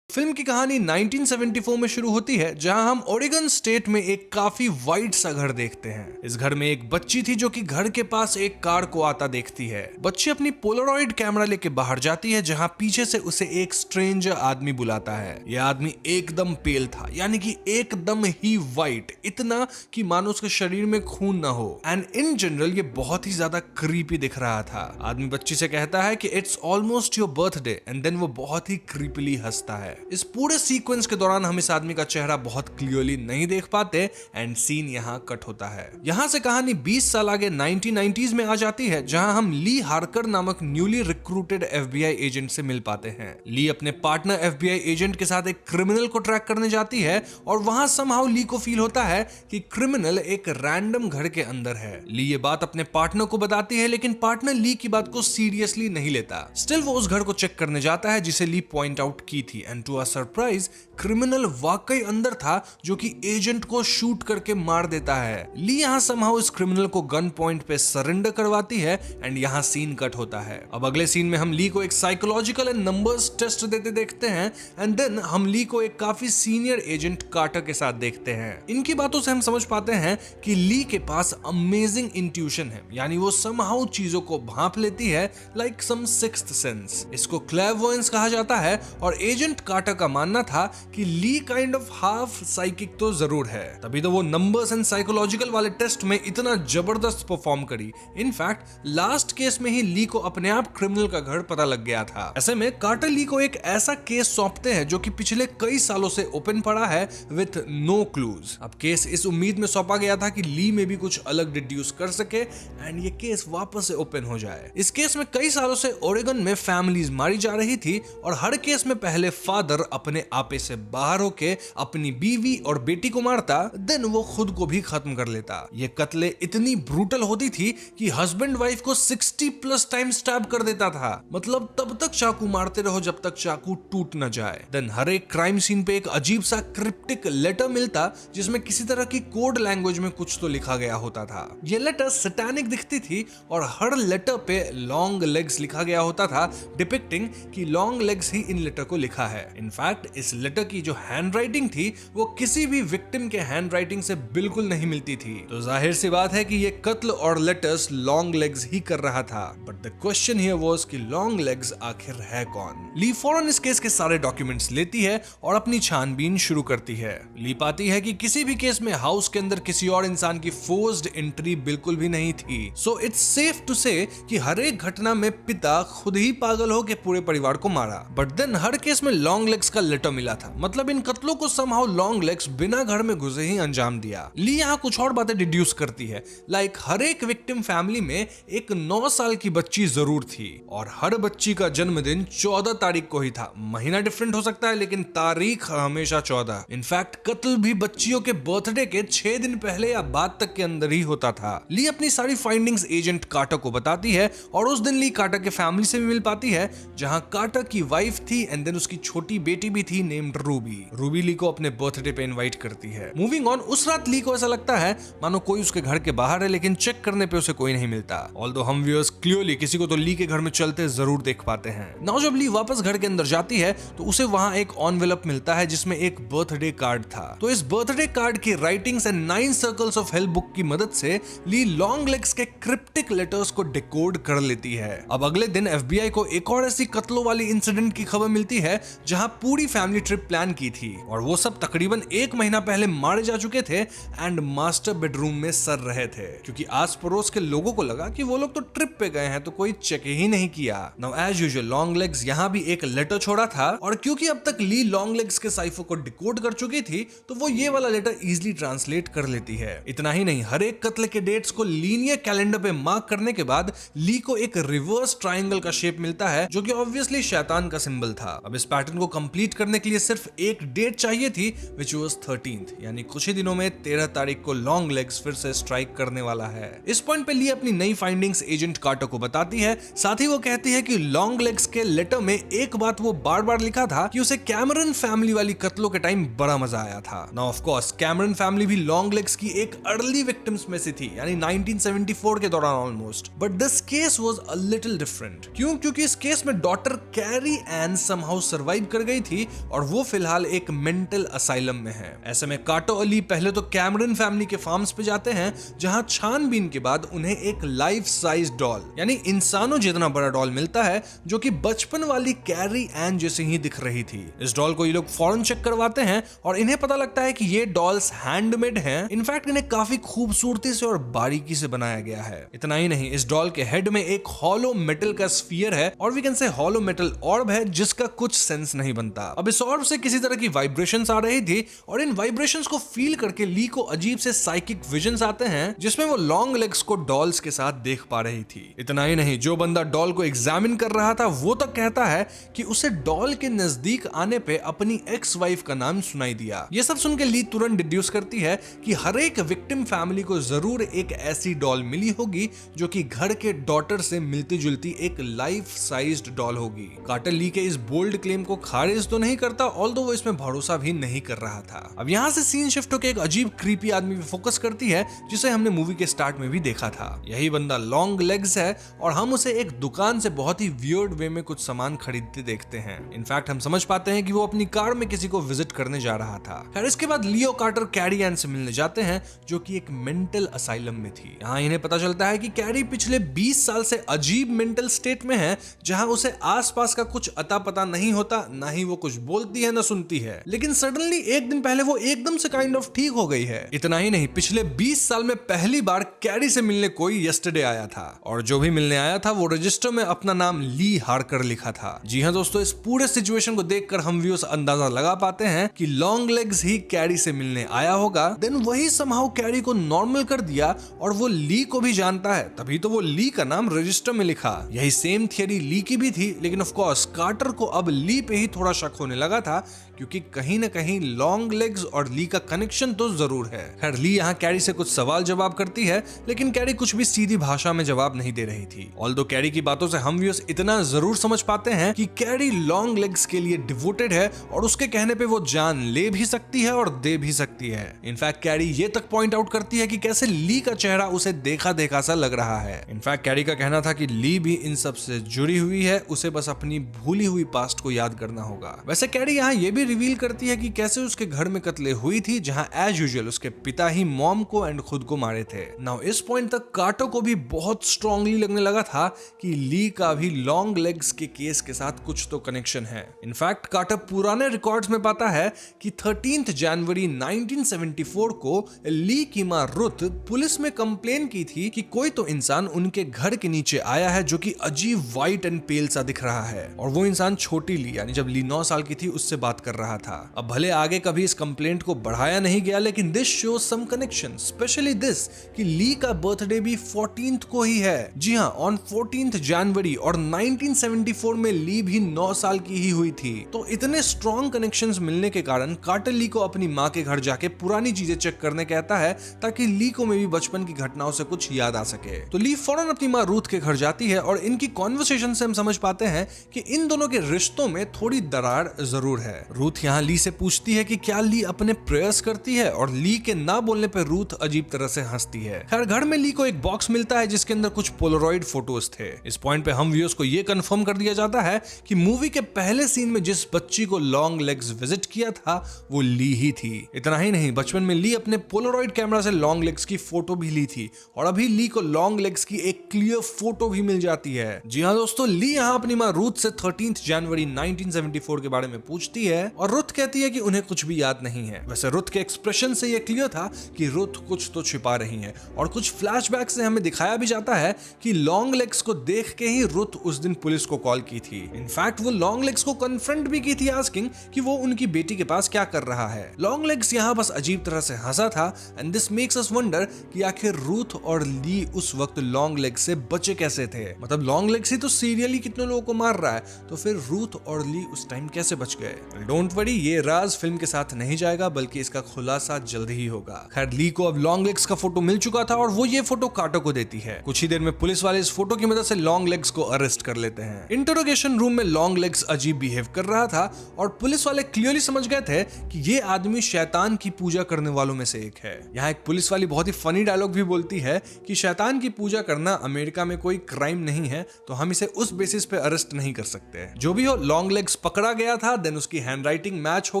फिल्म की कहानी 1974 में शुरू होती है जहां हम ओरेगन स्टेट में एक काफी वाइड सा घर देखते हैं। इस घर में एक बच्ची थी जो कि घर के पास एक कार को आता देखती है। बच्ची अपनी पोलरॉइड कैमरा लेके बाहर जाती है जहां पीछे से उसे एक स्ट्रेंजर आदमी बुलाता है। यह आदमी एकदम पेल था, यानी कि एकदम ही वाइट, इतना कि मानो उसके शरीर में खून ना हो। एंड इन जनरल ये बहुत ही ज्यादा क्रीपी दिख रहा था। आदमी बच्ची से कहता है कि it's almost your birthday and then वो बहुत ही क्रीपीली हंसता है। इस पूरे सीक्वेंस के दौरान हम इस आदमी का चेहरा बहुत क्लियरली नहीं देख पाते एंड सीन यहाँ कट होता है। यहाँ से कहानी 20 साल आगे 1990s में आ जाती है जहां हम ली हार्कर नामक न्यूली रिक्रूटेड FBI एजेंट से मिल पाते हैं। ली अपने पार्टनर FBI एजेंट के साथ एक क्रिमिनल को ट्रैक करने जाती है और वहां समहाउ ली को फील होता है कि क्रिमिनल एक रैंडम घर के अंदर है। ली ये बात अपने पार्टनर को बताती है लेकिन पार्टनर ली की बात को सीरियसली नहीं लेता। स्टिल वो उस घर को चेक करने जाता है जिसे ली पॉइंट आउट की थी and to a surprise criminal वाकई अंदर था जो कि एजेंट को शूट करके मार देता है। ली यहाँ समहाउ इस क्रिमिनल को गन पॉइंट पे सरेंडर करवाती है एंड यहाँ सीन कट होता है। अब अगले सीन में हम ली को एक साइकोलॉजिकल एंड नंबर्स टेस्ट देते देखते हैं एंड देन हम ली को एक काफी सीनियर एजेंट कार्टर के साथ देखते हैं। इनकी बातों से हम समझ पाते हैं कि ली के पास अमेजिंग इंट्यूशन है, यानी वो समहाउ चीजों को भांप लेती है लाइक सम सिक्स्थ सेंस। इसको क्लैरवॉयंस कहा जाता है और एजेंट कार्टर का मानना था कि ली काइंड ऑफ हाफ साइकिक तो जरूर है, तभी तो वो नंबर्स एंड साइकोलॉजिकल वाले टेस्ट में इतना जबरदस्त परफॉर्म करी। इनफैक्ट लास्ट केस में ही ली को अपने आप क्रिमिनल का घर पता लग गया था। ऐसे में कार्टर ली को एक ऐसा केस सौंपते हैं जो कि पिछले कई सालों से ओपन पड़ा है विथ नो क्लूज। अब केस इस उम्मीद में सौंपा गया था कि ली में भी कुछ अलग डिड्यूस कर सके एंड ये केस वापस से ओपन हो जाए। इस केस में कई सालों से ओरेगन में फैमिलीज मारी जा रही थी और हर केस में पहले फादर अपने आपे से बाहर होके अपनी बीवी और बेटी को मारता, देन वो खुद को भी खत्म कर लेता। ये कत्ले इतनी ब्रूटल होती थी कि हस्बैंड वाइफ को 60+ टाइम स्टैब कर देता था। मतलब तब तक चाकू मारते रहो जब तक चाकू टूट न जाए। देन हर एक क्राइम सीन पे एक अजीब सा क्रिप्टिक लेटर मिलता जिसमें किसी तरह की कोड लैंग्वेज में कुछ तो लिखा गया होता था। ये लेटर सैटानिक दिखती थी और हर लेटर पे लॉन्ग लेग्स लिखा गया होता था, डिपिक्टिंग कि लॉन्ग लेग्स ही इन लेटर को लिखा है। इनफैक्ट इस लेटर की जो हैंडराइटिंग थी वो किसी भी विक्टिम के हैंडराइटिंग से बिल्कुल नहीं मिलती थी। तो जाहिर सी बात है कि ये कत्ल और लेटर्स लॉन्ग लेग्स ही कर रहा था। But the question here was कि लॉन्ग लेग्स आखिर है कौन। ली फौरन इस केस के सारे डॉक्यूमेंट्स लेती है और अपनी छानबीन शुरू करती है। ली पाती है कि किसी भी केस में हाउस के अंदर किसी और इंसान की फोर्स्ड एंट्री बिल्कुल भी नहीं थी। सो इट्स सेफ टू से कि हर एक घटना में पिता खुद ही पागल हो के पूरे परिवार को मारा। बट देन हर केस में लॉन्ग लेग्स का लेटर मिला था, मतलब इन कत्लों को समहाउ लॉन्ग लेग्स बिना घर में घुसे ही अंजाम दिया। ली यहाँ कुछ और बातें डिड्यूस करती है, लाइक हर एक विक्टिम फैमिली में एक 9 साल की बच्ची जरूर थी और हर बच्ची का जन्मदिन 14 तारीख को ही था। महीना डिफरेंट हो सकता है लेकिन तारीख हमेशा 14। इनफैक्ट कत्ल भी बच्चियों के बर्थडे के 6 दिन पहले या बाद तक के अंदर ही होता था। ली अपनी सारी फाइंडिंग्स एजेंट कार्टर को बताती है और उस दिन ली कार्टर के फैमिली से भी मिल पाती है, जहां कार्टर की वाइफ थी एंड देन उसकी छोटी बेटी भी थी नेम्ड रूबी। रूबी ली को अपने बर्थडे पे इनवाइट करती है। मूविंग ऑन, उस रात ली को ऐसा लगता है मानो कोई उसके घर के बाहर है, लेकिन चेक करने पे उसे कोई नहीं मिलता। ऑल्दो हम व्यूअर्स क्लियरली किसी को तो ली के घर में चलते जरूर देख पाते हैं। नाउ जब ली वापस घर के अंदर जाती है तो उसे वहां एक एनवेलप मिलता है जिसमें एक बर्थडे कार्ड था। तो इस बर्थडे कार्ड की writings and 9 circles of hell book की मदद से ली लॉन्ग लेग्स के क्रिप्टिक लेटर्स को डिकोड कर लेती है। अब अगले दिन एफबीआई को एक और ऐसी कत्लों वाली इंसिडेंट की खबर मिलती है जहां पूरी फैमिली ट्रिप प्लान की थी और वो सब तकरीबन 1 महीना पहले मारे जा चुके थे एंड मास्टर बेडरूम में सर रहे थे, क्योंकि आस पड़ोस के लोगों को लगा कि वो लोग तो ट्रिप पे गए हैं तो कोई चेक ही नहीं किया। Now as usual long legs यहाँ भी एक लेटर छोड़ा था और क्योंकि अब तक ली लॉन्ग लेग्स के साइफर को डिकोड कर चुकी थी तो वो ये वाला लेटर इजीली ट्रांसलेट कर लेती है। इतना ही नहीं, हर एक कत्ल के डेट्स को लीनियर कैलेंडर पे मार्क करने के बाद ली को एक रिवर्स ट्रायंगल का शेप मिलता है जो कि ऑब्वियसली शैतान का सिंबल था। अब इस पैटर्न को कंप्लीट करने के लिए सिर्फ एक डेट चाहिए थी विच वाज 13th, यानी कुछ ही दिनों में 13 तारीख को लॉन्ग लेग्स फिर से स्ट्राइक करने वाला है। इस पॉइंट पे ली अपनी नई फाइंडिंग्स एजेंट कार्टर को बताती है। साथ ही वो कहती है कि लॉन्ग लेग्स के लेटर में एक बात वो बार बार लिखा था कि उसे कैमरन फैमिली वाली कत्लों के टाइम बड़ा मजा आया था। Now of course Cameron family भी लॉन्ग लेग्स की एक अर्ली विक्टिम्स में से थी, यानी 1974 के दौरान almost. But this case was a little different. क्यों? क्योंकि इस केस में daughter carry N somehow survive कर गई थी और वो फिलहाल एक मेंटल असाइलम में है। ऐसे में काटो अली पहले तो कैमरन फैमिली के फार्म्स पे जाते हैं जहां छानबीन के बाद उन्हें एक लाइफ साइज डॉल यानी इंसानों जितना बड़ा डॉल मिलता है जो कि बचपन वाली कैरी एन जैसे ही दिख रही थी। इस डॉल को ये लोग फौरन चेक करवाते हैं और इन्हें पता लगता है कि ये डॉल्स हैंडमेड हैं। इनफैक्ट इन्हें काफी खूबसूरती से और बारीकी से बनाया गया है। इतना ही नहीं, इस डॉल के हेड में एक हॉलो मेटल का स्फीयर है और we can say hollow metal orb है जिसका कुछ सेंस नहीं बनता। अब इस ऑर्ब से किसी तरह की वाइब्रेशंस आ रही थी और इन वाइब्रेशंस को फील करके ली को अजीब से साइकिक विजन्स आते हैं जिसमें वो लॉन्ग लेग्स को डॉल्स के साथ देख पा रही थी। इतना ही नहीं, जो बंदा डॉल को एग्जामिन कर रहा था वो तक कहता है कि उसे डॉल के नजदीक आने पे अपनी एक्स वाइफ का नाम सुनाई दिया। ये सब सुन के ली तुरंत डिड्यूस करती है कि हर एक विक्टिम फैमिली को जरूर एक ऐसी डॉल मिली होगी जो कि घर के डॉटर से मिलती जुलती एक लाइफ साइज्ड डॉल होगी। कार्टर ली के इस बोल्ड क्लेम को खारिज तो नहीं करता, ऑल्दो वो इसमें भरोसा भी नहीं कर रहा था। अब यहाँ से सीन शिफ्ट होकर एक अजीब क्रीपी आदमी पे फोकस करती है जिसे हमने मूवी के स्टार्ट में भी देखा था। यही बंदा लॉन्ग लेग्स है और हम उसे एक दुकान से बहुत ही वियर्ड वे में कुछ सामान खरीदते देखते हैं। इनफैक्ट हम समझ पाते हैं कि वो अपनी कार में किसी को विजिट करने जा रहा था। खैर इसके बाद लियो कार्टर कैरी एन से मिलने जाते हैं जो कि एक मेंटल असाइलम में थी। यहाँ इन्हें पता चलता है कि कैरी पिछले 20 साल से अजीब मेंटल स्टेट में है जहां उसे आसपास का कुछ अता पता नहीं होता, ना ही वो कुछ बोलती है ना सुनती है। लेकिन सडनली एक दिन पहले वो एकदम से काइंड ऑफ ठीक हो गई है। इतना ही नहीं, पिछले 20 साल में पहली बार कैरी से मिलने कोई यस्टरडे आया था और जो भी मिलने आया था वो रजिस्टर में अपना नाम ली हार्कर लिखा था। जी हाँ दोस्तों, इस पूरे सिचुएशन को देखकर हम व्यूअर्स अंदाजा लगा पाते हैं कि लॉन्ग लेग्स ही कैरी से मिलने आया होगा, देन वही समहाउ कैरी को नॉर्मल कर दिया और वो ली को भी जानता है, तभी तो वो ली का नाम रजिस्टर में लिखा। यही सेम थियरी ली की भी थी, लेकिन ऑफ कोर्स कार्टर को अब ली पे ही थोड़ा शक होने लगा था क्योंकि कहीं ना कहीं लॉन्ग लेग्स और ली का कनेक्शन तो जरूर है। खैर ली यहाँ कैरी से कुछ सवाल जवाब करती है, लेकिन कैरी कुछ भी सीधी भाषा में जवाब नहीं दे रही थी। ऑल्दो कैरी की बातों से हम व्यूअर्स इतना जरूर समझ पाते हैं कि कैरी लॉन्ग लेग्स के लिए डिवोटेड है और उसके कहने पे वो जान ले भी सकती है और दे भी सकती है। इनफैक्ट कैरी ये तक पॉइंट आउट करती है कि कैसे ली का चेहरा उसे देखा देखा सा लग रहा है। इनफैक्ट कैरी का कहना था कि ली भी इन सब से जुड़ी हुई है, उसे बस अपनी भूली हुई पास्ट को याद करना होगा। वैसे कैरी यहाँ ये भी रिवील करती है कि कैसे उसके घर में कत्ले हुई थी, जहां एज यूजुअल उसके पिता ही मॉम को एंड खुद को मारे थे। नाउ इस पॉइंट तक कार्टर को भी बहुत स्ट्रांगली लगने लगा था कि ली का भी लॉन्ग लेग्स के केस के साथ कुछ तो कनेक्शन है। इनफैक्ट कार्टर पुराने रिकॉर्ड्स में पाता है कि 13 जनवरी 1974 को ली की मां रुथ पुलिस में कंप्लेन की थी कि कोई तो इंसान उनके घर के नीचे आया है जो कि अजीब व्हाइट एंड पेल सा दिख रहा है, और वो इंसान छोटी ली यानी जब ली 9 साल की थी उससे बात कर रहा था। अब भले आगे कभी इस कंप्लेंट को बढ़ाया नहीं गया, लेकिन this shows some connection, specially this कि ली का बर्थडे भी 14th को ही है। जी हाँ, ऑन 14th जनवरी, और 1974 में ली भी 9 साल की ही हुई थी। तो इतने स्ट्रॉन्ग कनेक्शंस मिलने के कारण कार्टर ली को अपनी माँ के घर जाके पुरानी चीजें चेक करने कहता है, ताकि ली को में भी बचपन की घटनाओं से कुछ याद आ सके। तो ली फौरन अपनी माँ रूथ के घर जाती है और इनकी कॉन्वर्सेशन से हम समझ पाते हैं कि इन दोनों के रिश्तों में थोड़ी दरार जरूर है। रूथ यहाँ ली से पूछती है कि क्या ली अपने प्रेयर्स करती है, और ली के ना बोलने पर रूथ अजीब तरह से हंसती है। खैर घर में ली को एक बॉक्स मिलता है जिसके अंदर कुछ पोलरॉइड फोटोज थे। इस पॉइंट पे हम व्यूअर्स को ये कंफर्म कर दिया जाता है कि मूवी के पहले सीन में जिस बच्ची को लॉन्ग लेग्स विजिट किया था वो ली ही थी। इतना ही नहीं, बचपन में ली अपने पोलरॉइड कैमरा से लॉन्ग लेग्स की फोटो भी ली थी, और अभी ली को लॉन्ग लेग्स की एक क्लियर फोटो भी मिल जाती है। जी हाँ दोस्तों, ली यहाँ अपनी माँ रूथ से 13 जनवरी 1974 के बारे में पूछती है, और रुथ कहती है कि उन्हें कुछ भी याद नहीं है। वैसे रुथ के एक्सप्रेशन से यह क्लियर था कि रुथ कुछ तो छिपा रही है, और कुछ फ्लैशबैक से हमें दिखाया भी जाता है कि लॉन्ग लेग्स को देख के ही रुथ उस दिन पुलिस को कॉल की थी। इनफैक्ट वो लॉन्ग लेग्स को कन्फ्रंट भी की थी, आस्किंग कि वो उनकी बेटी के पास क्या कर रहा है। लॉन्ग लेग्स यहाँ बस अजीब तरह से हंसा था, and this makes us wonder कि आखिर रूथ और ली उस वक्त लॉन्ग लेग्स से बचे कैसे थे। मतलब लॉन्ग लेग्स ही तो सीरियली कितने लोगों को मार रहा है, तो फिर रूथ और ली उस टाइम कैसे बच गए। डोंट वरी, ये राज फिल्म के साथ नहीं जाएगा, बल्कि इसका खुलासा जल्द ही होगा। खैर ली को अब लॉन्ग लेग्स का फोटो मिल चुका था, और वो ये फोटो कार्टर को देती है। कुछ ही देर में पुलिस वाले इस फोटो की मदद से लॉन्ग लेग्स को अरेस्ट कर लेते हैं। इंटरोगेशन रूम में लॉन्ग लेग्स अजीब बिहेव कर रहा था, और पुलिस वाले क्लियरली समझ गए थे कि ये आदमी शैतान की पूजा करने वालों में से एक है। यहाँ एक पुलिस वाली बहुत ही फनी डायलॉग भी बोलती है कि शैतान की पूजा करना अमेरिका में कोई क्राइम नहीं है, तो हम इसे उस बेसिस पे अरेस्ट नहीं कर सकते। जो भी हो, लॉन्ग लेग्स पकड़ा गया था, देन उसकी हैंडराइटिंग मैच हो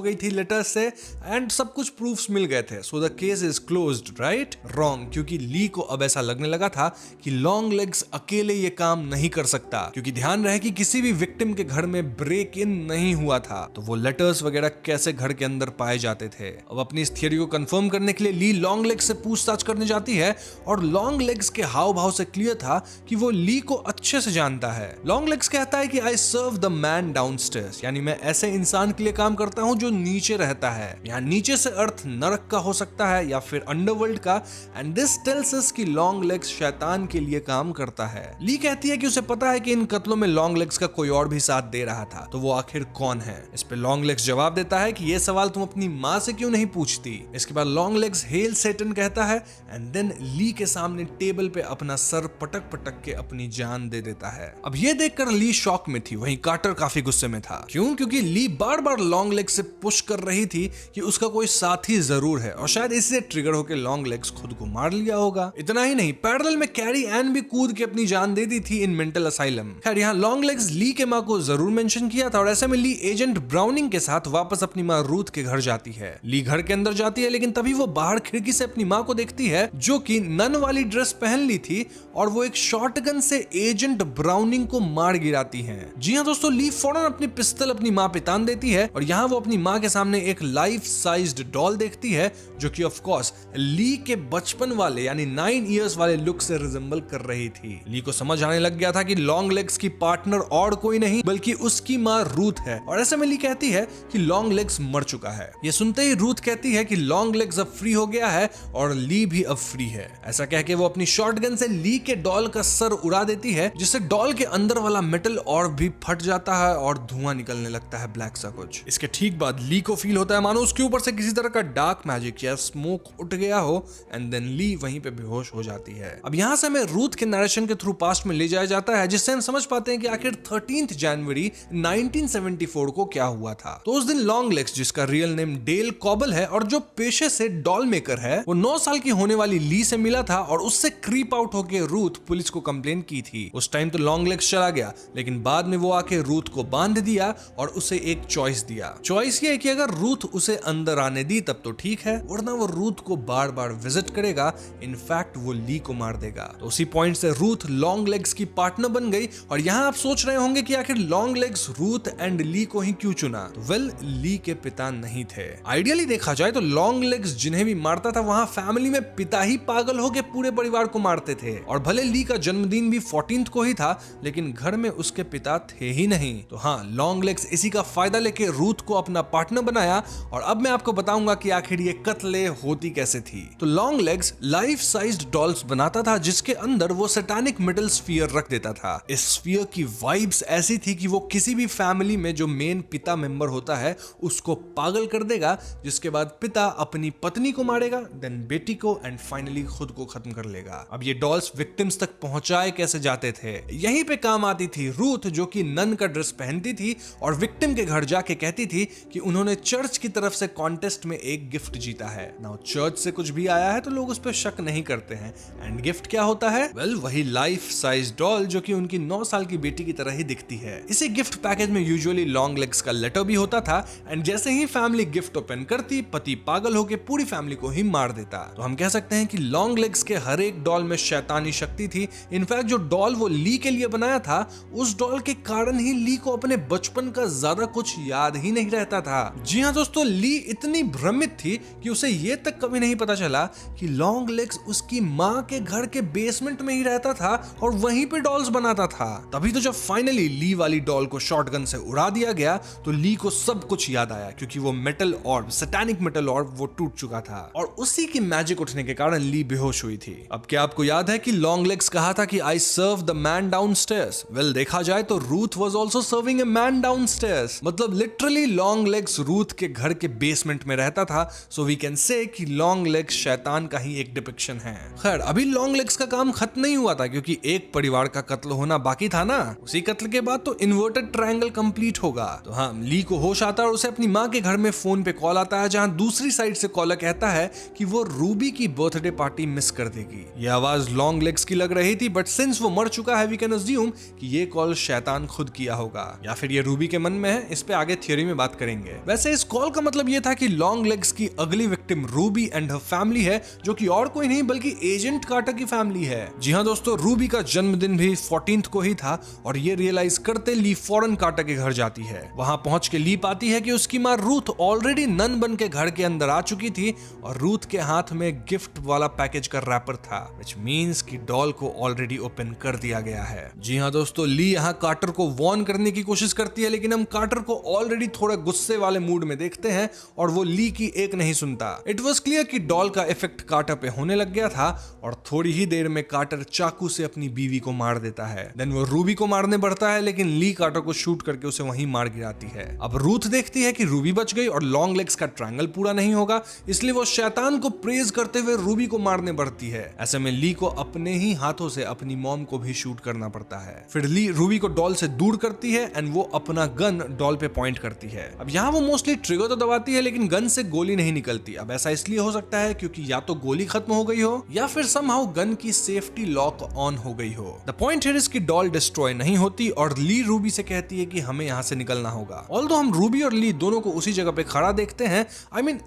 गई थी लेटर्स से, एंड सब कुछ प्रूफ्स मिल गए थे। So the case is closed, right? Wrong, क्योंकि ली को अब ऐसा लगने लगा था कि लॉन्ग लेग्स अकेले ये काम नहीं कर सकता, क्योंकि ध्यान रहे कि किसी भी विक्टिम के घर में ब्रेक इन नहीं हुआ था, तो वो लेटर्स वगैरह कैसे घर के अंदर पाए जाते थे। अब अपनी इस थियरी को कंफर्म करने के लिए ली लॉन्ग लेग्स से पूछताछ करने जाती है, और लॉन्ग लेग्स के हाव भाव से क्लियर था कि वो ली को अच्छे से जानता है। लॉन्ग लेग्स कहता है कि I serve the man downstairs, यानी मैं ऐसे इंसान के लिए काम करता हूं जो नीचे रहता है। यहाँ नीचे से अर्थ नरक का हो सकता है या फिर अंडरवर्ल्ड का, एंड दिस टेल्स अस कि लॉन्ग लेग्स शैतान के लिए काम करता है। ली कहती है कि उसे पता है कि इन कत्लों में लॉन्ग लेग्स का कोई और भी साथ दे रहा था, तो वो आखिर कौन है। इस पे लॉन्ग लेग्स जवाब देता है कि ये सवाल तुम अपनी माँ से क्यों नहीं पूछती। इसके बाद लॉन्ग लेग्स हेल सैटन कहता है, एंड देन ली के सामने टेबल पे अपना सर पटक पटक के अपनी जान दे देता है। अब ये देखकर ली शॉक में थी, वहीं कार्टर काफी गुस्से में था। क्यों? क्योंकि ली बार बार लॉन्ग लेग्स से पुश कर रही थी कि उसका कोई साथी जरूर है, और शायद इससे ट्रिगर होकर लॉन्ग लेग्स खुद को मार लिया होगा। इतना ही नहीं, पैरेलल में कैरी एन भी कूद के अपनी जान दे दी थी इन मेंटल असाइलम। खैर यहाँ लॉन्ग लेग्स ली के माँ को जरूर मेंशन किया था, और ऐसे में ली एजेंट ब्राउनिंग के साथ वापस अपनी माँ रूथ के घर जाती है। ली घर के अंदर जाती है, लेकिन तभी वो बाहर खिड़की से अपनी माँ को देखती है, जो कि नन वाली ड्रेस पहन ली थी, और वो एक शॉटगन से एजेंट ब्राउनिंग को मार गिराती हैं। जी हाँ दोस्तों, ली फौरन अपनी पिस्तल अपनी माँ पे तान देती है, और यहाँ वो अपनी माँ के सामने एक लाइफ साइज्ड डॉल देखती है, जो कि ऑफ कोर्स ली के बचपन वाले यानी 9 इयर्स वाले लुक से रिजेंबल कर रही थी। ली को समझ आने लग गया था कि लॉन्ग लेग्स की पार्टनर और कोई नहीं बल्कि उसकी माँ रूथ है, और ऐसे में ली कहती है कि लॉन्ग लेग्स मर चुका है। ये सुनते ही रूथ कहती है कि लॉन्ग लेग्स अब फ्री हो गया है, और ली भी अब फ्री है। ऐसा कह के वो अपनी शॉटगन से ली के डॉल का सर उड़ा देती है, जिससे डॉल के अंदर वाला मेटल और भी फट जाता है और धुआं निकलने लगता है ब्लैक सा कुछ। इसके ठीक बाद ली को फील होता है मानो उसके ऊपर से किसी तरह का डार्क मैजिक या स्मोक उठ गया हो एंड देन ली वहीं पे बेहोश हो जाती है। अब यहाँ से हमें रूथ के नरेशन के थ्रू पास्ट में ले जाया जाता है, जिससे हम समझ पाते हैं कि आखिर 13 जनवरी 1974 को क्या हुआ था। तो उस दिन लॉन्ग लेग्स, जिसका रियल नेम डेल कॉबल है और जो पेशे से डॉल मेकर है, वो 9 साल की होने वाली ली से मिला था और उससे क्रीप आउट होकर रूथ पुलिस को कंप्लेन की थी। उस टाइम तो लॉन्ग लेग्स चला गया, लेकिन बाद में वो आके रूथ को बांध दिया और उसे एक चॉइस दिया। चॉइस ये है कि अगर रूथ उसे अंदर आने दी तब तो ठीक है, वरना वो रूथ को बार बार विजिट करेगा, इनफैक्ट वो ली को मार देगा। तो उसी पॉइंट से रूथ लॉन्ग लेग्स की पार्टनर बन गई। और यहाँ आप सोच रहे होंगे कि आखिर लॉन्ग लेग्स रूथ एंड ली को ही क्यों चुना। तो वेल, ली के पिता नहीं थे। आइडियली देखा जाए तो लॉन्ग लेग्स जिन्हें भी मारता था वहां फैमिली में पिता ही पागल होकर पूरे परिवार को मारते थे। और भले ली का जन्मदिन भी 14th को ही था, लेकिन घर में उसके पिता थे ही नहीं। तो हाँ, लॉन्ग लेग्स इसी का फायदा लेके रूथ को अपना पार्टनर बनाया। और अब मैं आपको बताऊंगा कि आखिर ये कत्ले होती कैसे थी। तो long legs life sized dolls बनाता था, जिसके अंदर वो सैटानिक मेटल स्फीयर रख देता था। इस स्फीयर की वाइब्स ऐसी थी कि वो किसी भी फैमिली में जो मेन पिता मेंबर होता है उसको पागल कर देगा, जिसके बाद पिता अपनी पत्नी को मारेगा, देन बेटी को, एंड फाइनली खुद को खत्म कर लेगा। अब ये डॉल्स विक्टिम्स तक पहुंचाए कैसे जाते थे? यहीं पे काम आती थी रूथ, जो कि नन का ड्रेस पहनती थी और विक्टिम के घर जाके कहती थी कि उन्होंने चर्च की तरफ से कॉन्टेस्ट में एक गिफ्ट जीता है। नाउ चर्च से कुछ भी आया है तो लोग उस पर शक नहीं करते हैं। एंड गिफ्ट क्या होता है? वेल, वही लाइफ साइज डॉल जो कि उनकी 9 साल की बेटी की तरह ही दिखती है। इसी गिफ्ट पैकेज में यूजुअली लॉन्ग लेग्स का लेटर भी होता था। एंड जैसे ही फैमिली गिफ्ट ओपन करती, पति पागल होकर पूरी फैमिली को ही मार देता। तो हम कह सकते हैं कि लॉन्ग लेग्स के हर एक डॉल में शैतानी शक्ति थी। इनफैक्ट जो डॉल वो ली के लिए बनाया था, उस डॉल के कारण ही ली को अपने बचपन का ज्यादा कुछ याद ही नहीं रहता था। जी हाँ दोस्तों, ली इतनी भ्रमित थी कि उसे ये तक कभी नहीं पता चला कि लॉन्ग लेग्स उसकी माँ के घर के बेसमेंट में ही रहता था और वहीं पे डॉल्स बनाता था। तभी तो जब फाइनली ली वाली डॉल को शॉटगन से उड़ा दिया गया तो ली को सब कुछ याद आया, क्योंकि वो मेटल ऑर्ब, सैटानिक मेटल ऑर्ब, वो टूट चुका था और उसी की मैजिक उठने के कारण ली बेहोश हुई थी। अब क्या आपको याद है कि लॉन्ग लेग्स कहा था कि I serve the man downstairs? Well, देखा जाए तो Ruth was also serving a man downstairs. मतलब लिटरली लॉन्ग लेग्स रूथ के घर के बेसमेंट में रहता था। सो वी कैन से कि लॉन्ग लेग्स शैतान का ही एक डिपिक्शन है। खैर, अभी लॉन्ग लेग्स का काम खत्म नहीं हुआ था, क्योंकि एक परिवार का कत्ल होना बाकी था ना। उसी कत्ल के बाद तो इन्वर्टेड ट्रायंगल कंप्लीट होगा। तो हाँ, ली को होश आता है और उसे अपनी माँ के घर में फोन पे कॉल आता है, जहाँ दूसरी साइड से कॉलर कहता है कि वो रूबी की बर्थडे पार्टी मिस कर देगी। ये आवाज लॉन्ग लेग्स की लग रही थी, बट सिंस वो मर चुका है, वी कैन अज्यूम कि ये कॉल शैतान खुद किया होगा, या फिर ये रूबी के मन में है। इस पे आगे थ्योरी में बात करेंगे। वैसे इस कॉल का मतलब ये था कि लॉन्ग लेग्स की अगली victim Ruby and her family है, जो कि और कोई नहीं बल्कि एजेंट कार्टर की फैमिली है। जी हाँ दोस्तों, रूबी का जन्मदिन भी 14th को ही था और ये रियलाइज करते ली फौरन कार्टर के घर जाती है। वहां पहुंच के ली पाती है कि उसकी माँ रूथ ऑलरेडी नन बन के घर के अंदर आ चुकी थी और रूथ के हाथ में गिफ्ट वाला पैकेज का रैपर था, व्हिच मींस कि डॉल को ऑलरेडी ओपन कर दिया गया है। जी हाँ दोस्तों, ली यहाँ कार्टर को वार्न करने की कोशिश करती है, लेकिन हम कार्टर को ऑलरेडी थोड़ा गुस्से वाले मूड में देखते हैं और वो ली की एक नहीं सुनता। इट वाज क्लियर कि डॉल का इफेक्ट कार्टर पे होने लग गया था और थोड़ी ही देर में कार्टर चाकू से अपनी बीवी को मार देता है। देन वो रूबी को मारने बढ़ता है, लेकिन ली कार्टर को शूट करके उसे वहीं मार गिराती है। अब रूथ देखती है कि रूबी बच गई और लॉन्ग लेग्स का ट्रायंगल पूरा नहीं होगा, इसलिए वो शैतान को प्रेज करते हुए रूबी को मारने बढ़ती है। ऐसे में ली को अपने ही हाथों से अपनी मॉम को भी शूट करना पड़ता है। फिर ली रूबी को डॉल से दूर करती है एंड वो अपना गन डॉल पे पॉइंट करती है। अब यहाँ वो मोस्टली ट्रिगर तो दबाती है, लेकिन गन से गोली नहीं निकलती। अब ऐसा इसलिए हो सकता है क्योंकि या तो गोली खत्म हो गई हो या फिर समहाउ गन की सेफ्टी लॉक ऑन हो गई हो। द पॉइंट हियर इज कि डॉल डिस्ट्रॉय नहीं होती और ली रूबी से कहती है कि हमें यहाँ से निकलना होगा। ऑल्दो हम रूबी और ली दोनों को उसी जगह पे खड़ा देखते हैं,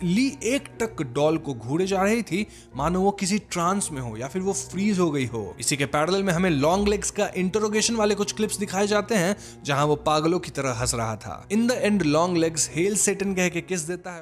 ली एक टक डॉल को घूरे जा रही थी, मानो वो किसी ट्रांस में हो या फिर वो फ्रीज हो गई हो। इसी के पैरेलल में हमें लॉन्ग लेग्स का इंटरोगेशन वाले कुछ क्लिप्स दिखाए जाते हैं, जहां वो पागलों की तरह हंस रहा था। In the end long legs hail Satan कह के किस देता है।